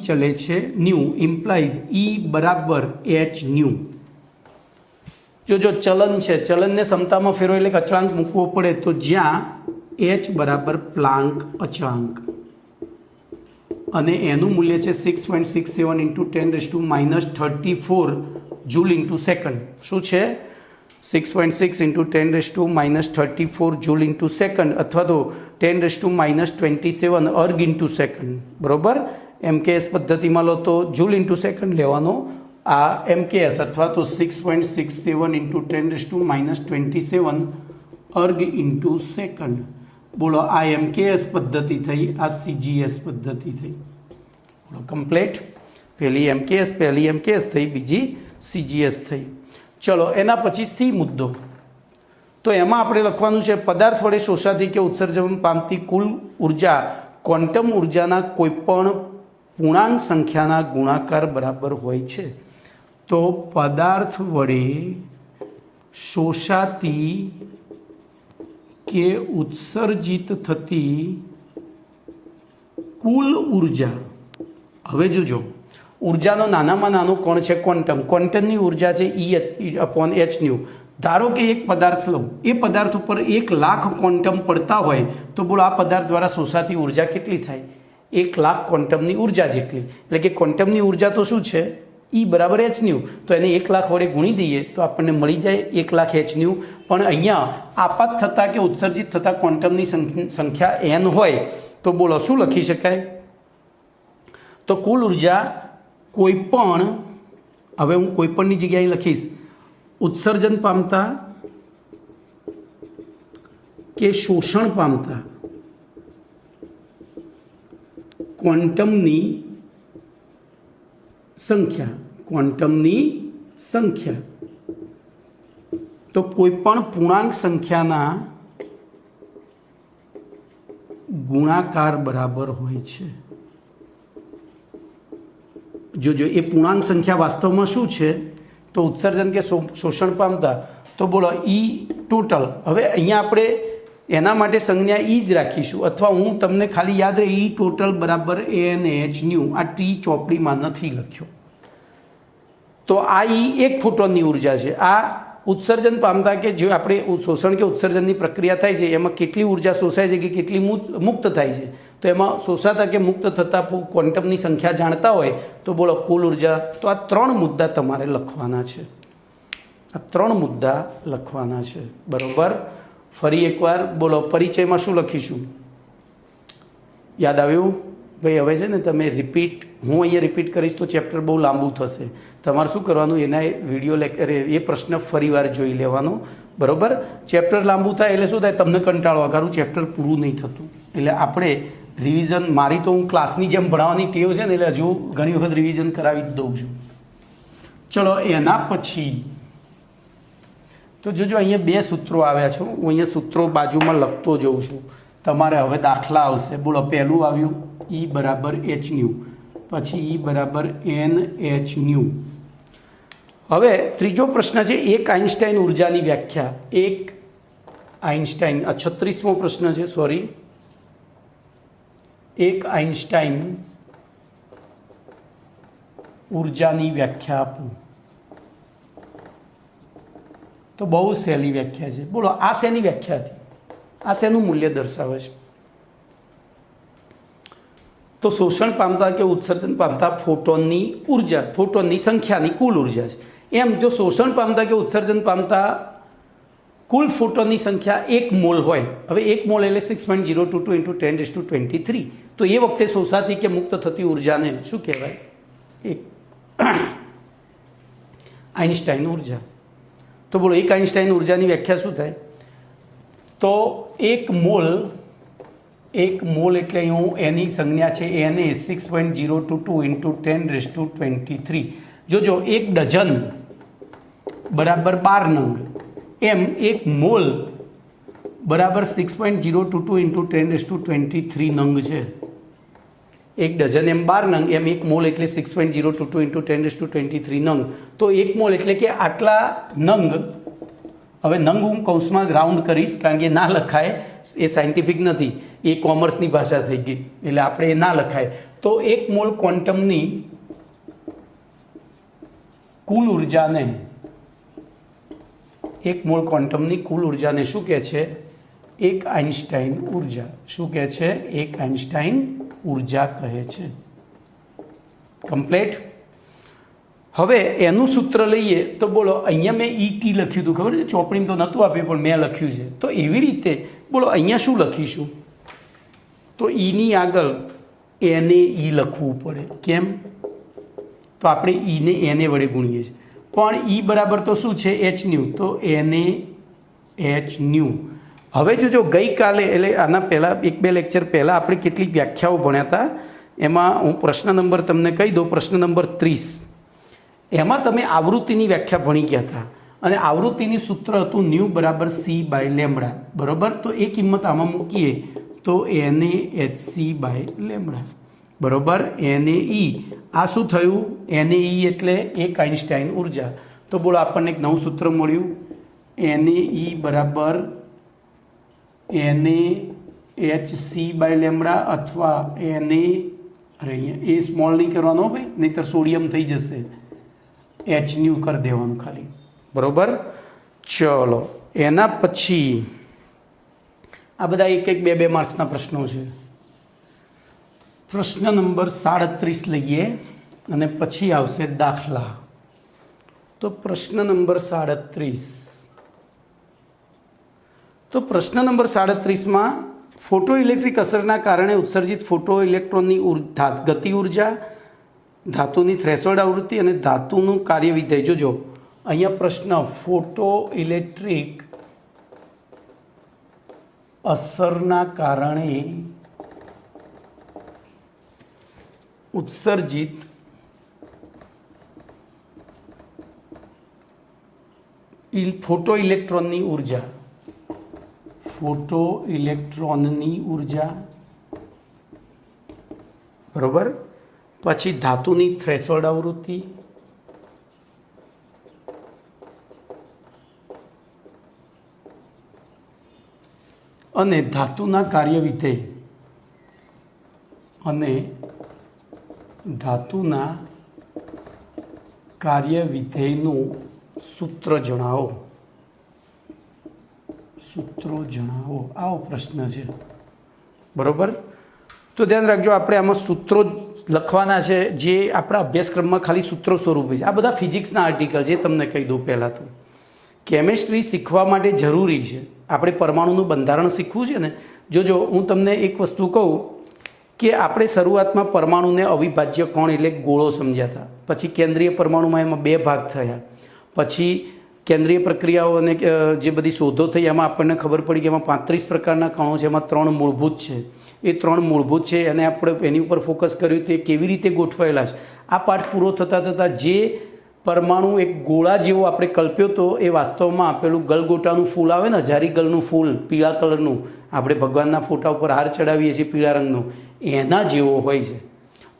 ચલે છે ન્યૂ, ઇમ્પ્લાઇઝ E બરાબર h ન્યૂ. જો ચલન છે, ચલનને સમતામાં ફેરવો એટલે કે અચળાંક મૂકવો પડે, તો જ્યાં h બરાબર પ્લાન્ક અચળાંક અને એનું મૂલ્ય છે 6.67 ઇન્ટુ 10⁻³ જૂલ ઇન્ટુ સેકન્ડ. શું છે? 6.6 ઇન્ટુ 10⁻³ જૂલ ઇન્ટુ સેકન્ડ, અથવા તો 10⁻27 અર્ગ ઇન્ટુ સેકન્ડ, બરોબર. MKS પદ્ધતિમાં લો તો જૂલ ઇન્ટુ સેકન્ડ લેવાનો આ MKS, અથવા તો 6.67 ઇન્ટુ 10⁻27 અર્ગ ઇન્ટુ સેકન્ડ. બોલો આ MKS પદ્ધતિ થઈ, આ CGS પદ્ધતિ થઈ. બોલો કમ્પ્લીટ. પહેલી MKS થઈ, બીજી CGS થઈ. ચલો એના પછી C મુદ્દો. તો એમાં આપણે લખવાનું છે પદાર્થ વડે શોષાતી કે ઉત્સર્જન પામતી કુલ ઉર્જા ક્વોન્ટમ ઉર્જાના કોઈપણ પૂર્ણાંક સંખ્યાના ગુણાકાર બરાબર હોય છે. તો પદાર્થ વડે શોષાતી કે ઉત્સર્જિત થતી કુલ ઉર્જા. હવે જોજો, ઉર્જાનો નાનામાં નાનો કોણ છે? ક્વોન્ટમ. ક્વોન્ટમની ઉર્જા છે E/h². ધારો કે એક પદાર્થ લઉં, એ પદાર્થ ઉપર 1,00,000 ક્વોન્ટમ પડતા હોય તો બોલો આ પદાર્થ દ્વારા શોષાતી ઉર્જા કેટલી થાય? 1,00,000 ક્વોન્ટમની ઉર્જા જેટલી. એટલે કે ક્વોન્ટમની ઉર્જા તો શું છે? E બરાબર h². તો એને 1,00,000 વડે ગુણી દઈએ તો આપણને મળી જાય 1,00,000 h². પણ અહીંયા આપાત થતાં કે ઉત્સર્જિત થતાં ક્વોન્ટમની સંખ્યા n હોય તો બોલો શું લખી શકાય? તો કુલ ઉર્જા કોઈ પણ, હવે હું કોઈ પણની જગ્યાએ લખીશ, ઉત્સર્જન પામતા કે શોષણ પામતા ક્વોન્ટમની સંખ્યા તો કોઈ પણ પૂર્ણાંક સંખ્યાના ગુણાકાર બરાબર હોય છે. જોજો, એ પૂર્ણાંક સંખ્યા વાસ્તવમાં શું છે? તો ઉત્સર્જન કે શોષણ પામતા. તો બોલો E ટોટલ. હવે અહીંયા આપણે એના માટે સંજ્ઞા E જ રાખીશું, અથવા હું તમને ખાલી યાદ રહે E ટોટલ બરાબર NH². આ ટી ચોપડીમાં નથી લખ્યો. તો આ E એક ફોટોનની ઉર્જા છે. આ ઉત્સર્જન પામતા કે જે આપણે શોષણ કે ઉત્સર્જનની પ્રક્રિયા થાય છે એમાં કેટલી ઉર્જા શોષાય છે કે કેટલી મુક્ત થાય છે, તો એમાં શોષાતા કે મુક્ત થતા ક્વોન્ટમની સંખ્યા જાણતા હોય તો બોલો કુલ ઉર્જા. તો આ 3 મુદ્દા તમારે લખવાના છે. બરાબર. ફરી એકવાર બોલો, પરિચયમાં શું લખીશું? યાદ આવ્યું? ભાઈ હવે છે ને તમે રિપીટ, હું અહીંયા રિપીટ કરીશ તો ચેપ્ટર બહુ લાંબુ થશે. તમારે શું કરવાનું? એના વિડીયો એ પ્રશ્ન ફરીવાર જોઈ લેવાનો. બરાબર. ચેપ્ટર લાંબુ થાય એટલે શું થાય? તમને કંટાળો આખું ચેપ્ટર પૂરું નહીં થતું. એટલે આપણે રિવિઝન, મારી તો હું ક્લાસની જેમ ભણાવવાની ટેવ છે ને, એટલે હજુ ઘણી વખત રિવિઝન કરાવી જ દઉં છું. ચલો, એના પછી તો જોજો અહીંયા 2 સૂત્રો આવ્યા છે. હું અહીંયા સૂત્રો બાજુમાં લખતો જઉં છું. તમારે હવે દાખલા આવશે. બોલો, પહેલું આવ્યું E બરાબર h², પછી E બરાબર NH². હવે ત્રીજો પ્રશ્ન છે એક આઇન્સ્ટાઈન ઉર્જાની વ્યાખ્યા. એક આઇન્સ્ટાઈન, 36મો પ્રશ્ન છે, સોરી. એક આઇન્સ્ટાઈન ઉર્જાની વ્યાખ્યા આપું. તો બહુ સહેલી વ્યાખ્યા છે. બોલો, આ શેની વ્યાખ્યા હતી? આ શેનું મૂલ્ય દર્શાવે છે? તો શોષણ પામતા કે ઉત્સર્જન પામતા ફોટોનની ઉર્જા, ફોટોનની સંખ્યાની કુલ ઉર્જા છે. એમ જો શોષણ પામતા કે ઉત્સર્જન પામતા કુલ ફોટોનની સંખ્યા 1 મોલ હોય, હવે 1 મોલ એટલે 6.022 × 10⁻23, તો એ વખતે શોષાતી કે મુક્ત થતી ઉર્જાને શું કહેવાય? એક આઇન્સ્ટાઈન ઉર્જા. તો બોલો, એક આઇન્સ્ટાઈન ઉર્જાની વ્યાખ્યા શું થાય? તો 1 મોલ એટલે હું એની સંજ્ઞા છે એને 6.022 × 10⁻23. જોજો, 1 ડઝન બરાબર 12 નંગ, એમ 1 મોલ બરાબર 6.022 × 10⁻23 નંગ છે. 1 ડઝન એમ 12 નંગ, એમ 1 મોલ એટલે 6.022 × 10⁻23 નંગ. તો 1 મોલ એટલે કે આટલા નંગ. હવે નંગ હું કૌંસમાં રાઉન્ડ કરીશ કારણ કે ના લખાય, એ સાયન્ટિફિક નથી, એ કોમર્સની ભાષા થઈ ગઈ એટલે આપણે એ ના લખાય. તો 1 મોલ ક્વોન્ટમની કુલ ઉર્જાને, 1 મોલ ક્વોન્ટમની કુલ ઉર્જાને શું કહે છે? એક આઇન્સ્ટાઈન ઉર્જા. શું કહે છે? એક આઇન્સ્ટાઈન ઉર્જા કહે છે. કમ્પ્લીટ. હવે એનું સૂત્ર લઈએ તો બોલો, અહીંયા મેં ET લખ્યું હતું, ખબર છે? ચોપડીમાં તો નહોતું આપ્યું પણ મેં લખ્યું છે. તો એવી રીતે બોલો અહીંયા શું લખીશું? તો Eની આગળ એને E લખવું પડે. કેમ? તો આપણે Eને એને વડે ગુણીએ છીએ, પણ E બરાબર તો શું છે? h². તો એને h². હવે જોજો, ગઈકાલે એટલે આના પહેલાં 1-2 લેક્ચર પહેલાં આપણે કેટલીક વ્યાખ્યાઓ ભણ્યા હતા. એમાં હું પ્રશ્ન નંબર તમને કહી દઉં. પ્રશ્ન નંબર 30, એમાં તમે આવૃત્તિની વ્યાખ્યા ભણી ગયા હતા અને આવૃત્તિની સૂત્ર હતું ν બરાબર c/λ. બરાબર. તો એ કિંમત આમાં મૂકીએ તો એને hc/λ. બરોબર, NaE આ શું થયું? NaE એટલે એક આઇન્સ્ટાઈન ઉર્જા. તો બોલો આપણને એક નવું સૂત્ર મળ્યું, NaE બરાબર NaHc/λ અથવા Na, અરે અહીંયા એ સ્મોલ નહીં કરવાનો ભાઈ, નહીંતર સોડિયમ થઈ જશે, Hν કરી દેવાનું ખાલી. બરોબર, ચલો એના પછી આ બધા એક એક 2-2 માર્ક્સના પ્રશ્નો છે. પ્રશ્ન નંબર 37 લઈએ અને પછી આવશે દાખલા. તો પ્રશ્ન નંબર 37. તો પ્રશ્ન નંબર 37માં ફોટો ઇલેક્ટ્રિક અસરના કારણે ઉત્સર્જિત ફોટો ઇલેક્ટ્રોનની ગતિ ઉર્જા, ધાતુની થ્રેશોલ્ડ આવૃત્તિ અને ધાતુનું કાર્ય વિધેય. જોજો અહીંયા પ્રશ્ન ફોટો ઇલેક્ટ્રિક અસરના કારણે ઉત્સર્જિત ફોટો ઇલેક્ટ્રોનની ઉર્જા, ફોટો ઇલેક્ટ્રોનની ઉર્જા, બરોબર, પછી ધાતુની થ્રેશોલ્ડ આવૃત્તિ, અને ધાતુના કાર્ય વિધેય, અને ધાતુના કાર્ય વિધેયનું સૂત્ર જણાવો. સૂત્રો જણાવો, આવો પ્રશ્ન છે. બરોબર, તો ધ્યાન રાખજો આપણે આમાં સૂત્રો લખવાના છે જે આપણા અભ્યાસક્રમમાં ખાલી સૂત્રો સ્વરૂપે છે. આ બધા ફિઝિક્સના આર્ટિકલ છે, તમને કહી દઉં પહેલાં તો. કેમેસ્ટ્રી શીખવા માટે જરૂરી છે. આપણે પરમાણુનું બંધારણ શીખવું છે ને. જોજો હું તમને એક વસ્તુ કહું કે આપણે શરૂઆતમાં પરમાણુને અવિભાજ્ય કોણ એટલે ગોળો સમજ્યા હતા. પછી કેન્દ્રીય પરમાણુમાં એમાં 2 ભાગ થયા. પછી કેન્દ્રીય પ્રક્રિયાઓ અને જે બધી શોધો થઈ એમાં આપણને ખબર પડી કે એમાં 35 પ્રકારના કણો છે, એમાં 3 મૂળભૂત છે. એ 3 મૂળભૂત છે અને આપણે એની ઉપર ફોકસ કર્યું તો એ કેવી રીતે ગોઠવાયેલા છે. આ પાઠ પૂરો થતાં જે પરમાણુ એક ગોળા જેવો આપણે કલ્પ્યો તો એ વાસ્તવમાં પેલું ગલગોટાનું ફૂલ આવે ને, હજારી ગલનું ફૂલ પીળા કલરનું, આપણે ભગવાનના ફોટા ઉપર હાર ચડાવીએ છીએ પીળા રંગનું, એના જેવો હોય છે.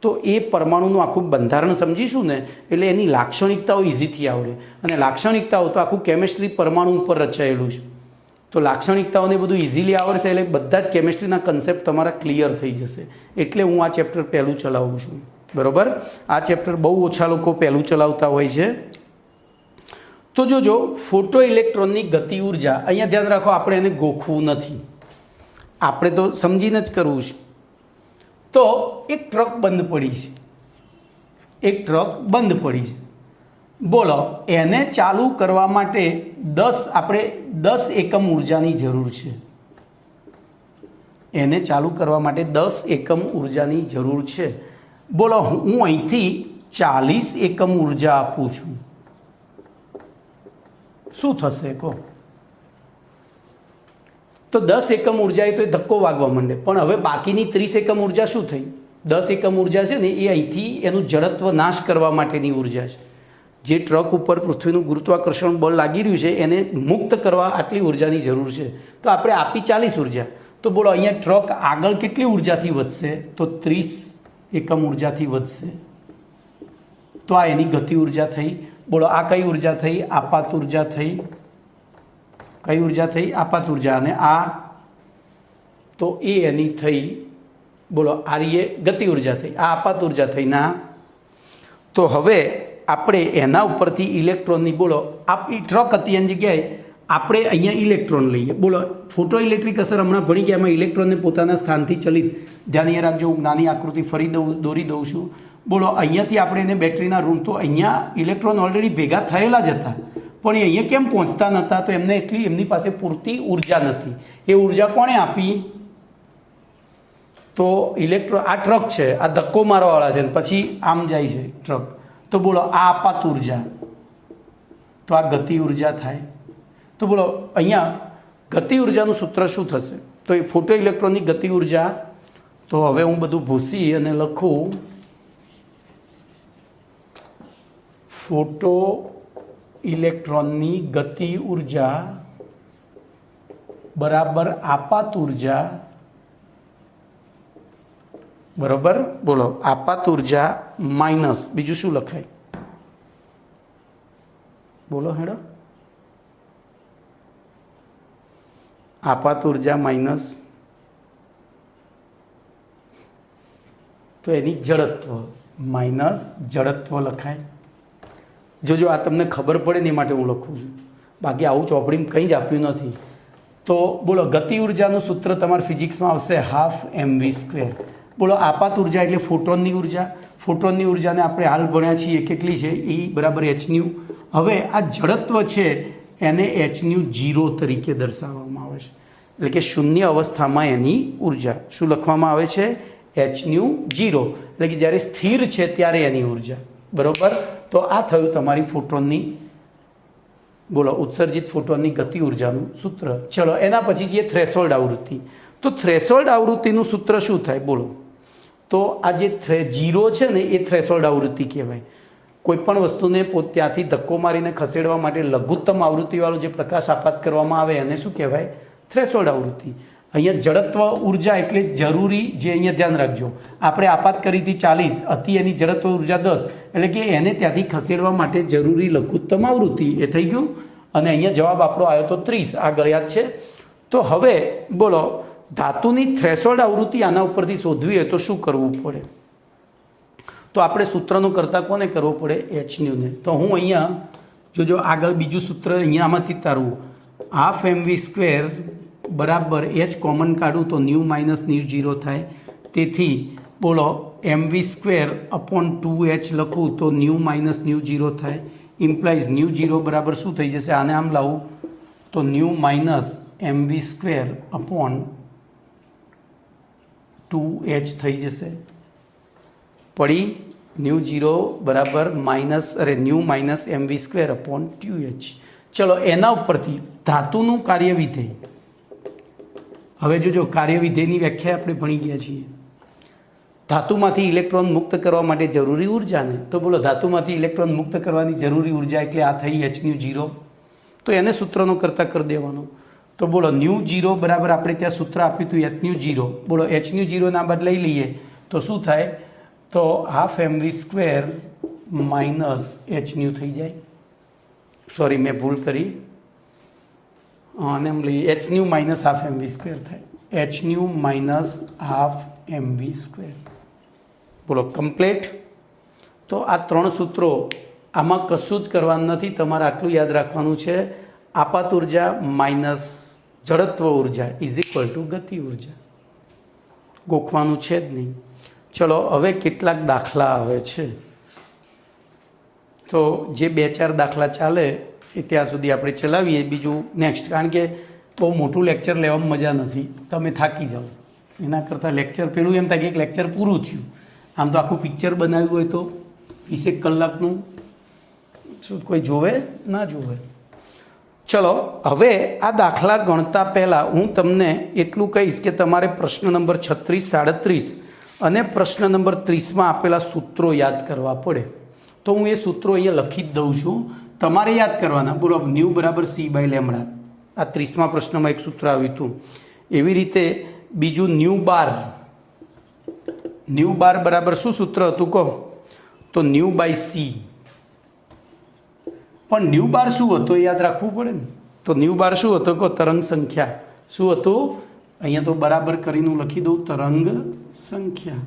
તો એ પરમાણુનું આખું બંધારણ સમજીશું ને એટલે એની લાક્ષણિકતાઓ ઇઝીથી આવડે. અને લાક્ષણિકતાઓ તો આખું કેમેસ્ટ્રી પરમાણુ ઉપર રચાયેલું છે. તો લાક્ષણિકતાઓને બધું ઇઝીલી આવડશે એટલે બધા જ કેમેસ્ટ્રીના કન્સેપ્ટ તમારા ક્લિયર થઈ જશે. એટલે હું આ ચેપ્ટર પહેલું ચલાવું છું. બરાબર, આ ચેપ્ટર બહુ ઓછા લોકો પહેલું ચલાવતા હોય છે. તો જોજો ફોટો ઇલેક્ટ્રોનની ગતિ ઉર્જા, અહીંયા ધ્યાન રાખો આપણે એને ગોખવું નથી, આપણે તો સમજીને જ કરવું છે. તો એક ટ્રક બંધ પડી છે, એક ટ્રક બંધ પડી છે. બોલો એને ચાલુ કરવા માટે 10 એકમ ઉર્જાની જરૂર છે. એને ચાલુ કરવા માટે 10 એકમ ઉર્જાની જરૂર છે. બોલો હું અહીંથી 40 એકમ ઉર્જા આપું છું, શું થશે કહો? તો 10 એકમ ઉર્જા તો એ ધક્કો વાગવા માંડે. પણ હવે બાકીની 30 એકમ ઉર્જા શું થઈ? 10 એકમ ઉર્જા છે ને એ અહીંથી એનું જડત્વ નાશ કરવા માટેની ઉર્જા છે. જે ટ્રક ઉપર પૃથ્વીનું ગુરુત્વાકર્ષણ બળ લાગી રહ્યું છે એને મુક્ત કરવા આટલી ઉર્જાની જરૂર છે. તો આપણે આપી 40 ઉર્જા. તો બોલો અહીંયા ટ્રક આગળ કેટલી ઉર્જાથી વધશે? તો 30 એકમ ઉર્જાથી વધશે. તો આ એની ગતિ ઉર્જા થઈ. બોલો આ કઈ ઉર્જા થઈ? આપાત ઉર્જા થઈ. કઈ ઉર્જા થઈ? આપાત ઉર્જા. અને આ તો એ એની થઈ, બોલો આ ગતિ ઉર્જા થઈ, આ આપાત ઉર્જા થઈ ના. તો હવે આપણે એના ઉપરથી ઇલેક્ટ્રોનની, બોલો આ ટ્રક હતી એની જગ્યાએ આપણે અહીંયા ઇલેક્ટ્રોન લઈએ. બોલો ફોટો ઇલેક્ટ્રિક અસર હમણાં ભણી ગયા, એમાં ઇલેક્ટ્રોનને પોતાના સ્થાનથી ચલિત, ધ્યાન એ રાખજો હું નાની આકૃતિ ફરી દોરી દઉં છું. બોલો અહીંયાથી આપણે એને બેટરીના ઋણ, તો અહીંયા ઇલેક્ટ્રોન ઓલરેડી ભેગા થયેલા જ હતા પણ એ અહીંયા કેમ પહોંચતા નહોતા? તો એમની પાસે પૂરતી ઉર્જા નથી. એ ઉર્જા કોણે આપી? તો ઇલેક્ટ્રોન. આ ટ્રક છે, આ ધક્કો મારવાવાળા છે, પછી આમ જાય છે ટ્રક. તો બોલો આ આપાત ઉર્જા, તો આ ગતિ ઉર્જા થાય. તો બોલો અહીંયા ગતિ ઉર્જાનું સૂત્ર શું થશે? તો એ ફોટો ઇલેક્ટ્રોનની ગતિ ઉર્જા, તો હવે હું બધું ભૂસી અને લખું ફોટો ઇલેક્ટ્રોનની ગતિ ઉર્જા બરાબર આપાત ઉર્જા બરોબર. બોલો આપાત ઉર્જા માઇનસ બીજું શું લખાય? બોલો હેડો. આપાત ઉર્જા માઇનસ તો એની જડત્વ માઇનસ જડત્વ લખાય. જોજો આ તમને ખબર પડે ને એ માટે હું લખું છું, બાકી આવું ચોપડીમાં કંઈ જ આપ્યું નથી. તો બોલો ગતિ ઉર્જાનું સૂત્ર તમારે ફિઝિક્સમાં આવશે હાફ mv². બોલો આપાત ઉર્જા એટલે ફોટોનની ઉર્જા. ફોટોનની ઉર્જાને આપણે હાલ ભણ્યા છીએ કેટલી છે? E બરાબર hν. હવે આ જડત્વ છે એને hν0 તરીકે દર્શાવવામાં આવે છે, એટલે કે શૂન્ય અવસ્થામાં એની ઉર્જા શું લખવામાં આવે છે? hν0, એટલે કે જ્યારે સ્થિર છે ત્યારે એની ઉર્જા. બરાબર. તો આ થયું તમારી ફોટોનની બોલો ઉત્સર્જિત ફોટોનની ગતિ ઉર્જાનું સૂત્ર. ચલો એના પછી જે થ્રેશોલ્ડ આવૃત્તિ, તો થ્રેશોલ્ડ આવૃત્તિનું સૂત્ર શું થાય? બોલો. તો આ જે 0 છે ને એ થ્રેશોલ્ડ આવૃત્તિ કહેવાય. કોઈપણ વસ્તુને ત્યાંથી ધક્કો મારીને ખસેડવા માટે લઘુત્તમ આવૃત્તિવાળો જે પ્રકાશ આપાત કરવામાં આવે એને શું કહેવાય? થ્રેશોલ્ડ આવૃત્તિ. અહીંયા જડત્વ ઉર્જા એટલે જરૂરી, જે અહીંયા ધ્યાન રાખજો, આપણે આપાત કરી હતી 40 હતી, એની જડત્વ ઉર્જા 10, એટલે કે એને ત્યાંથી ખસેડવા માટે જરૂરી લઘુત્તમ આવૃત્તિ એ થઈ ગયું. અને અહીંયા જવાબ આપણો આવ્યો તો 30. આગળ યાદ છે. તો હવે બોલો ધાતુની થ્રેશોલ્ડ આવૃત્તિ આના ઉપરથી શોધવી હોય તો શું કરવું પડે? તો આપણે સૂત્રનું કરતાં કોને કરવો પડે? hν. તો હું અહીંયા જોજો આગળ બીજું સૂત્ર અહીંયા આમાંથી તારવું, હાફ mv² બરાબર h કોમન કાઢું તો ન્યૂ માઇનસ ન્યૂ 0 થાય. તેથી બોલો mv²/2h લખું તો ન્યૂ માઇનસ ન્યૂ 0 થાય. ઇમ્પ્લાઇઝ ન્યૂ 0 બરાબર શું થઈ જશે? આને આમ લાવું તો ન્યૂ માઇનસ mv²/2h થઈ જશે. પડી ન્યૂ 0 બરાબર ન્યૂ માઇનસ mv²/2h. ચલો એના ઉપરથી ધાતુનું કાર્યવિધેય. હવે જોજો કાર્યવિધેયની વ્યાખ્યા આપણે ભણી ગયા છીએ. ધાતુમાંથી ઇલેક્ટ્રોન મુક્ત કરવા માટે જરૂરી ઉર્જાને, તો બોલો ધાતુમાંથી ઇલેક્ટ્રોન મુક્ત કરવાની જરૂરી ઉર્જા એટલે આ થઈ hν0. તો એને સૂત્રનો કરતાં કરી દેવાનો. તો બોલો ન્યૂ 0 બરાબર આપણે ત્યાં સૂત્ર આપ્યું હતું hν0. બોલો hν0 ના બાદ લઈ લઈએ તો શું થાય? તો હાફ mv² માઇનસ hν થઈ જાય. સોરી મેં ભૂલ કરી, અને એમ લઈએ hν માઇનસ હાફ mv² થાય. hν minus half mv². બોલો કમ્પ્લીટ. તો આ 3 સૂત્રો, આમાં કશું જ કરવાનું નથી, તમારે આટલું યાદ રાખવાનું છે, આપાત ઉર્જા માઇનસ જડત્વ ઉર્જા = ગતિ ઉર્જા. ગોખવાનું છે જ નહીં. ચલો હવે કેટલાક દાખલા આવે છે, તો જે 2-4 દાખલા ચાલે એ ત્યાં સુધી આપણે ચલાવીએ. બીજું નેક્સ્ટ, કારણ કે બહુ મોટું લેક્ચર લેવામાં મજા નથી, તમે થાકી જાઓ. એના કરતાં લેક્ચર પેલું એમ થાય કે એક લેક્ચર પૂરું થયું. આમ તો આખું પિક્ચર બનાવ્યું હોય તો 20 કલાકનું શું કોઈ જોવે? ના જોવે. ચલો હવે આ દાખલા ગણતા પહેલાં હું તમને એટલું કહીશ કે તમારે પ્રશ્ન નંબર 36, 37 અને પ્રશ્ન નંબર 30માં આપેલા સૂત્રો યાદ કરવા પડે. તો હું એ સૂત્રો અહીંયા લખી જ દઉં છું, તમારે યાદ કરવાના. બોલો ન્યૂ બરાબર c/λ. આ 30મા પ્રશ્નમાં એક સૂત્ર આવ્યું હતું. એવી રીતે બીજું ન્યૂ બાર બરાબર શું સૂત્ર હતું કહો? તો ν/c. પણ ન્યૂ બાર શું હતો એ યાદ રાખવું પડે ને. તો ન્યૂ બાર શું હતો કહો? તરંગ સંખ્યા. શું હતું? અહીંયા તો બરાબર કરીને હું લખી દઉં, તરંગ સંખ્યા.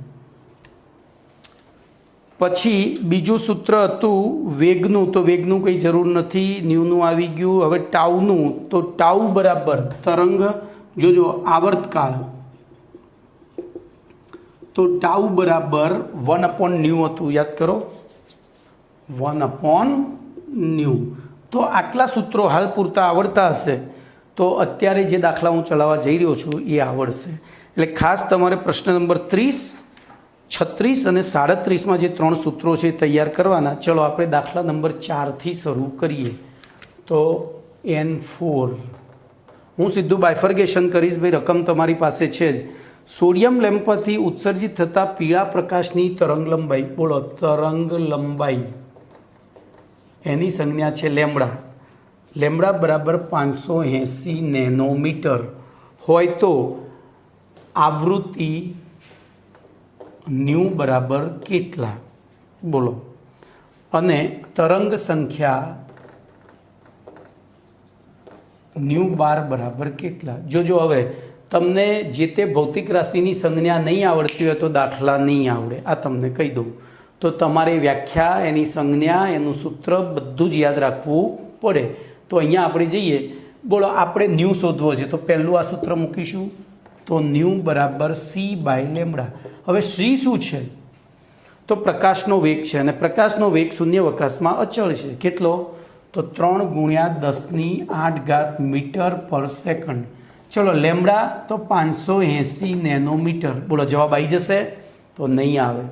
પછી બીજું સૂત્ર હતું વેગનું, તો વેગનું કંઈ જરૂર નથી, ન્યૂનું આવી ગયું. હવે ટાઉનું, તો ટાઉ બરાબર તરંગ, જોજો આવર્તકાળ, તો ટાઉ બરાબર 1/ν હતું, યાદ કરો 1/ν. તો આટલા સૂત્રો હાલ પૂરતા આવડતા હશે તો અત્યારે જે દાખલા હું ચલાવવા જઈ રહ્યો છું એ આવડશે. એટલે ખાસ તમારે પ્રશ્ન નંબર 30, 36 અને 37માં જે 3 સૂત્રો છે તૈયાર કરવાના. ચલો આપણે દાખલા નંબર 4થી શરૂ કરીએ. તો N4 હું સીધું બાયફર્ગેશન કરીશ ભાઈ, રકમ તમારી પાસે છે જ. સોડિયમ લેમ્પથી ઉત્સર્જિત થતા પીળા પ્રકાશની તરંગ લંબાઈ, બોલો તરંગ લંબાઈ, એની સંજ્ઞા છે લેમ્બડા. લેમ્બડા બરાબર 580 નેનોમીટર હોય તો આવૃત્તિ ન્યૂ બરાબર કેટલા બોલો, અને તરંગ સંખ્યા ન્યૂ બાર બરાબર કેટલા. જોજો હવે તમને જે તે ભૌતિક રાશિની સંજ્ઞા નહીં આવડતી હોય તો દાખલા નહીં આવડે, આ તમને કહી દઉં. તો તમારે વ્યાખ્યા, એની સંજ્ઞા, એનું સૂત્ર બધું જ યાદ રાખવું પડે. તો અહીંયા આપણે જઈએ, બોલો આપણે ન્યૂ શોધવો છે, તો પહેલું આ સૂત્ર મૂકીશું. તો ન્યૂ બરાબર સી બાય લેમડા. હવે સી શું છે? તો પ્રકાશનો વેગ છે, અને પ્રકાશનો વેગ શૂન્યાવકાશમાં અચળ છે. કેટલો? તો 3 × 10⁸ મીટર પર સેકન્ડ. ચલો લેમડા તો 580 નેનોમીટર. બોલો જવાબ આવી જશે? તો નહીં આવે.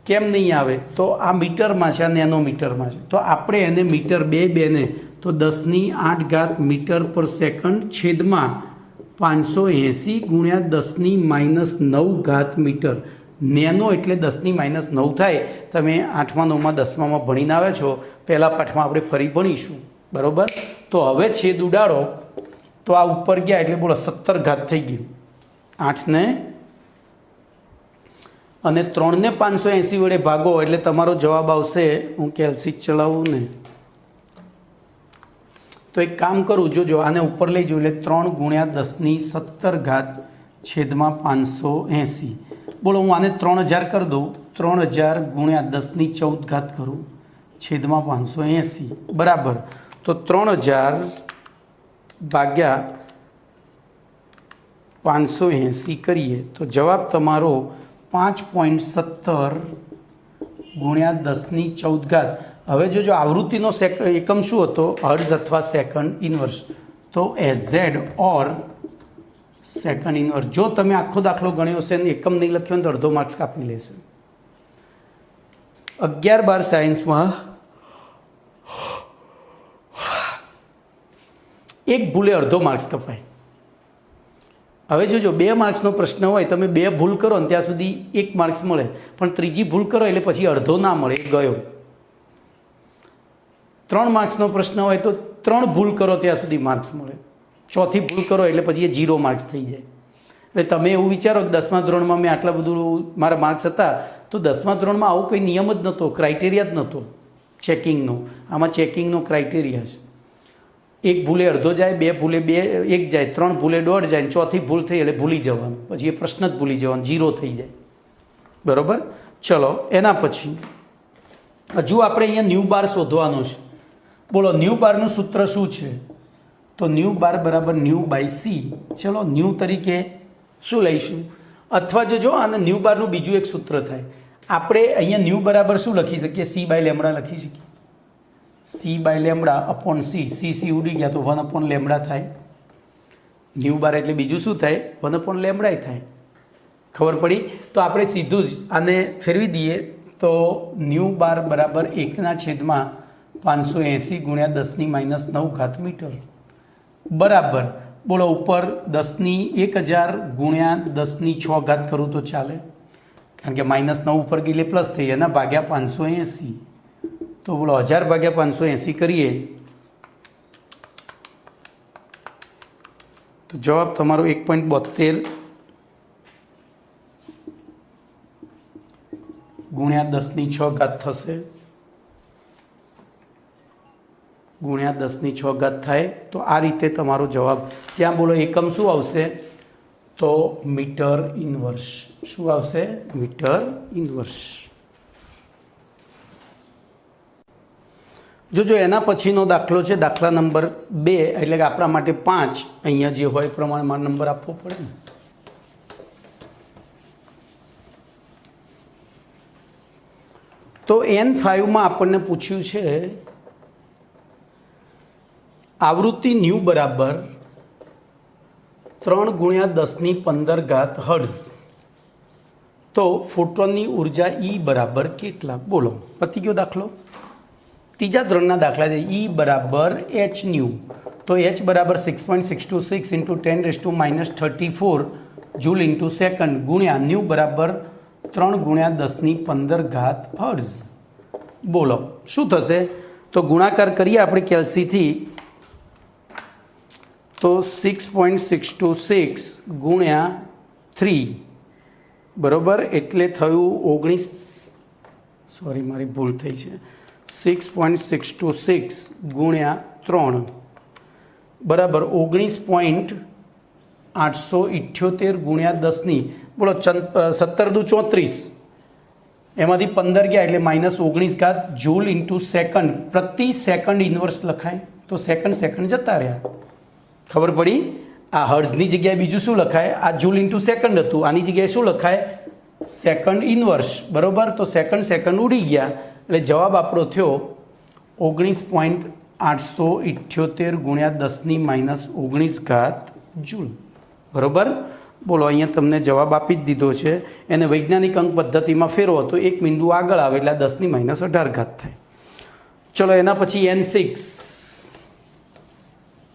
કેમ નહીં આવે? તો આ મીટરમાં છે, આ નેનોમીટરમાં છે. તો આપણે એને મીટર બેને તો 10⁸ મીટર પર સેકન્ડ છેદમાં 580 × 10⁻⁹ મીટર. નેનો એટલે 10⁻⁹ થાય. તમે 8મા 9મા 10મામાં ભણીને આવ્યા છો, પહેલા પાઠમાં આપણે ફરી ભણીશું, બરાબર? તો હવે છેદ ઉડાડો તો આ ઉપર ગયા એટલે બોલો 17 થઈ ગયું. 8ને અને 3ને 580 વડે ભાગો એટલે તમારો જવાબ આવશે. હું કેલ્સી ચલાવું ને તો એક કામ કરું, જોજો આને ઉપર લઈ જાઉં એટલે 3 × 10⁻17 છેદમાં 580. બોલો હું આને 3000 કરી દઉં. 3000 × 10⁻14 કરું છેદમાં 580 બરાબર. તો 3000 ભાગ્યા 580 કરીએ તો જવાબ તમારો 5.17 × 10⁻14. હવે જોજો આવૃત્તિનો એકમ શું હતો? હર્ટ્ઝ અથવા સેકન્ડ ઇન્વર્સ. તો એઝેડ ઓર સેકન્ડ ઇન્વર્સ. જો તમે આખો દાખલો ગણ્યો છે અને એકમ નહીં લખ્યો તો અડધો માર્ક્સ કાપી લેશે. 11-12 સાયન્સમાં એક ભૂલે અડધો માર્ક્સ કપાય. હવે જોજો 2 માર્ક્સનો પ્રશ્ન હોય, તમે 2 ભૂલ કરો ને ત્યાં સુધી 1 માર્ક્સ મળે, પણ ત્રીજી ભૂલ કરો એટલે પછી અડધો ના મળે, ગયો. 3 માર્ક્સનો પ્રશ્ન હોય તો 3 ભૂલ કરો ત્યાં સુધી માર્ક્સ મળે, ચોથી ભૂલ કરો એટલે પછી એ 0 માર્ક્સ થઈ જાય. એટલે તમે એવું વિચારો કે 10મા ધોરણમાં મેં આટલા બધું મારા માર્ક્સ હતા, તો 10મા ધોરણમાં આવું કંઈ નિયમ જ નહોતો, ક્રાઇટેરિયા જ નહોતો ચેકિંગનો. આમાં ચેકિંગનો ક્રાઇટેરિયા છે. 1 ભૂલે અડધો જાય, 2 ભૂલે 1 જાય, 3 ભૂલે 1.5 જાય, ચોથી ભૂલ થઈ એટલે ભૂલી જવાનું, પછી એ પ્રશ્ન જ ભૂલી જવાનો, 0 થઈ જાય, બરાબર? ચલો એના પછી હજુ આપણે અહીંયા ન્યૂ બાર શોધવાનો છે. બોલો ન્યૂ બારનું સૂત્ર શું છે? તો ન્યૂ બાર બરાબર ન્યૂ બાય સી. ચલો ન્યૂ તરીકે શું લઈશું? અથવા જો આને ન્યૂ બારનું બીજું એક સૂત્ર થાય. આપણે અહીંયા ન્યૂ બરાબર શું લખી શકીએ? સી બાય લેમડા લખી શકીએ. C by lambda upon C. C ઉડી ગયા તો 1/λ થાય. ન્યૂ બાર એટલે બીજું શું થાય? 1/λ થાય. ખબર પડી? તો આપણે સીધું જ આને ફેરવી દઈએ તો ન્યૂ બાર બરાબર 1/580 × 10⁻⁹ મીટર બરાબર. બોલો ઉપર 101000 × 10⁶ કરું તો ચાલે, કારણ કે -9 ઉપર ગઈ એટલે પ્લસ થઈ, એના ભાગ્યા 580. તો બોલો 1000 ભાગ્યા 580 કરીએ તો જવાબ તમારો 1.72 × 10⁶ થશે. ગુણ્યા 10⁶ થાય. તો આ રીતે તમારો જવાબ. ત્યાં બોલો એકમ શું આવશે? તો મીટર ઇન્વર્સ. શું આવશે? Metre inverse. જોજો એના પછીનો દાખલો છે દાખલા નંબર 2, એટલે કે આપણા માટે 5. અહીંયા જે હોય પ્રમાણમાં નંબર આપવો પડે ને. તો N5માં આપણને પૂછ્યું છે આવૃત્તિ ન્યૂ બરાબર 3 × 10⁻15 હર્ટ્ઝ. તો ફોટોનની ઉર્જા E બરાબર કેટલા? બોલો. પતી ગયો દાખલો. ત્રીજા ધોરણના દાખલા છે. E બરાબર h ન્યૂ. તો h બરાબર 6.626 × 10⁻34 જૂલ ઇન્ટુ સેકન્ડ ગુણ્યા ન્યૂ બરાબર 3 × 10⁻15 હર્ટ્ઝ. બોલો શું થશે? તો ગુણાકાર કરીએ આપણે કેલ્સીથી. તો 6.626 × 3 બરાબર, એટલે થયું 19, સોરી મારી ભૂલ થઈ છે, 6.626 ગુણ્યા 3 બરાબર 19.878 ગુણ્યા 10ની બોલો 17 દુ 34, એમાંથી 15 ગયા એટલે -19 જૂલ ઇન્ટુ સેકન્ડ, પ્રતિ સેકન્ડ ઇન્વર્સ લખાય તો સેકન્ડ જતા રહ્યા. ખબર પડી? આ હર્ઝની જગ્યાએ બીજું શું લખાય? આ જૂલ ઇન્ટુ સેકન્ડ હતું, આની જગ્યાએ શું લખાય? Second inverse. બરાબર, તો સેકન્ડ ઉડી ગયા એટલે જવાબ આપણો થયો 19.878 ગુણ્યા 10ની -19 જૂલ. બરાબર, બોલો અહીંયા તમને જવાબ આપી જ દીધો છે. એને વૈજ્ઞાનિક અંક પદ્ધતિમાં ફેરવો તો એક બિંદુ આગળ આવે એટલે 10ની -18 થાય. ચલો એના પછી N6.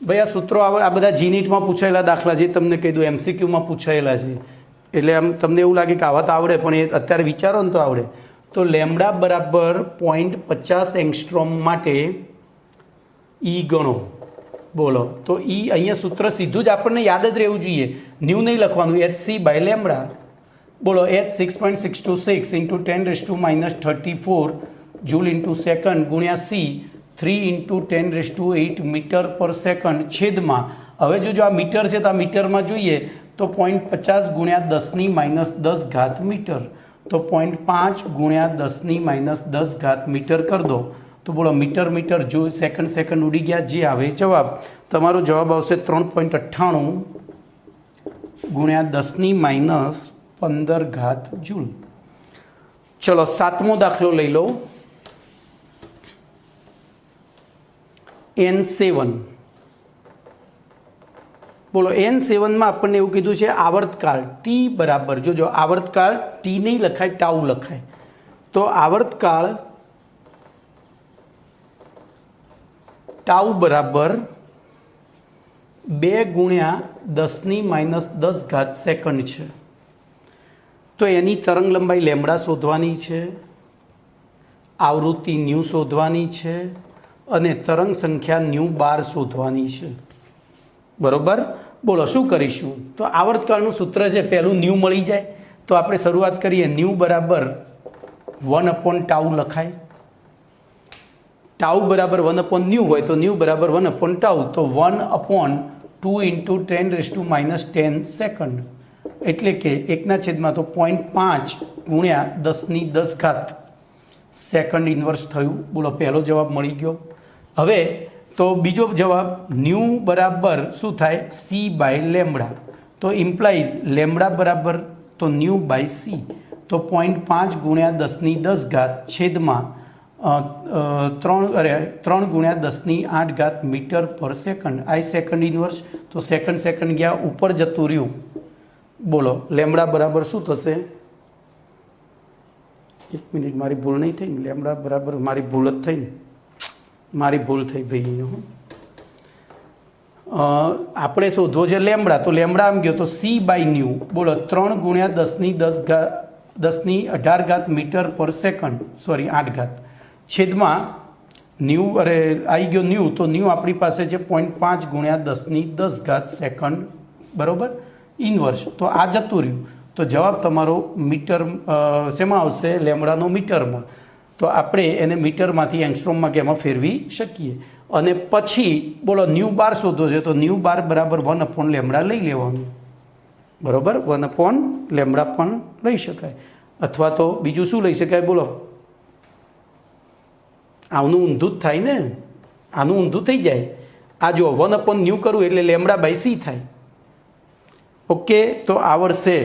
ભાઈ આ સૂત્રો આ બધા જીનીટમાં પૂછાયેલા દાખલા છે, તમને કહી દઉં MCQમાં પૂછાયેલા છે, એટલે આમ તમને એવું લાગે કે આવા તો આવડે, પણ એ અત્યારે વિચારો ને તો આવડે. તો લેમ્બડા બરાબર 0.50 એંગસ્ટ્રોમ માટે E ગણો. બોલો, તો E અહીંયા સૂત્ર સીધું જ આપણને યાદ જ રહેવું જોઈએ, ન્યૂ નહીં લખવાનું, HC બાય લેમ્બડા. બોલો H 6.626 into 10⁻34 joule into second ગુણ્યા C 3 ઇન્ટુ 10⁸ મીટર પર સેકન્ડ છેદમાં, હવે જો આ મીટર છે તો આ મીટરમાં જોઈએ તો 0.50 ગુણ્યા 10ની -10 મીટર, તો 0.5 ગુણ્યા 10ની -10 મીટર કરી દો. તો બોલો મીટર જો સેકન્ડ ઉડી ગયા, જે આવે જવાબ. તમારો જવાબ આવશે 3.98 ગુણ્યા 10ની -15 જૂલ. ચલો 7મો દાખલો લઈ લો. N7. બોલો N7માં આપણને એવું કીધું છે આવર્તકાળ T બરાબર, જો આવર્તકાળ T નહીં લખાય, ટાઉ લખાય. તો આવર્તકાળ ટાઉ બરાબર 2 ગુણ્યા 10ની -10 સેકન્ડ છે. તો એની તરંગ લંબાઈ લેમ્બડા શોધવાની છે, આવૃત્તિ ન્યૂ શોધવાની છે અને તરંગ સંખ્યા ν12 શોધવાની છે. બરોબર, બોલો શું કરીશું? તો આવર્તકાળનું સૂત્ર છે, પહેલું ન્યૂ મળી જાય તો આપણે શરૂઆત કરીએ. ન્યૂ બરાબર 1/τ લખાય. ટાઉ બરાબર 1/ન્યૂ હોય તો ન્યૂ બરાબર 1/τ, તો 1/2 ઇન્ટુ 10⁻10 સેકન્ડ, એટલે કે 1/, તો 0.5 ગુણ્યા 10⁻10 સેકન્ડ ઇન્વર્સ થયું. બોલો પહેલો જવાબ મળી ગયો. હવે તો બીજો જવાબ ન્યૂ બરાબર શું થાય? C by lambda. તો ઇમ્પ્લાઇઝ લેમ્બડા બરાબર તો ન્યૂ બાય C, તો 0.5 ગુણ્યા 10⁻10 છેદમાં 3 ગુણ્યા 10⁸ મીટર પર સેકન્ડ. આ સેકન્ડ ઇન્વર્સ, તો સેકન્ડ ગયા ઉપર જતું રહ્યું. બોલો લેમ્બડા બરાબર શું થશે? 1 મિનિટ, મારી ભૂલ નહીં થઈ. લેમ્બડા બરાબર મારી ભૂલ જ થઈ, મારી ભૂલ થઈ ભાઈ. આપણે શોધવો છે લેમ્બડા, તો લેમ્બડા આમ ગયો તો C બાય ન્યૂ. બોલો 3 ગુણ્યા 10⁻18 મીટર પર સેકન્ડ, સોરી 8 છેદમાં ન્યૂ, અરે આવી ગયો ન્યૂ, તો ન્યૂ આપણી પાસે છે 0.5 ગુણ્યા 10⁻10 સેકન્ડ. બરાબર, ઇન્વર્સ, તો આ જતું રહ્યું. તો જવાબ તમારો મીટર શેમાં આવશે? લેમ્બડાનો મીટરમાં. તો આપણે એને મીટરમાંથી એંગસ્ટ્રોમમાં કે એમાં ફેરવી શકીએ. અને પછી બોલો ν12 શોધો છે, તો ν12 બરાબર 1/લેમ્બડા લઈ લેવાનું. બરાબર, 1/લેમ્બડા પણ લઈ શકાય, અથવા તો બીજું શું લઈ શકાય? બોલો આનું ઊંધું જ થાય ને, આનું ઊંધું થઈ જાય. આ જો 1/ν કરું એટલે લેમ્બડા બાય C થાય. ઓકે, તો આવડશે.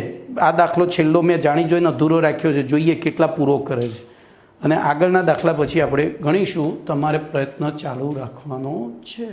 આ દાખલો છેલ્લો મેં જાણી જોઈને અધૂરો રાખ્યો છે, જોઈએ કેટલા પૂરો કરે છે. અને આગળના દાખલા પછી આપણે ગણીશું. તમારે પ્રયત્ન ચાલુ રાખવાનો છે.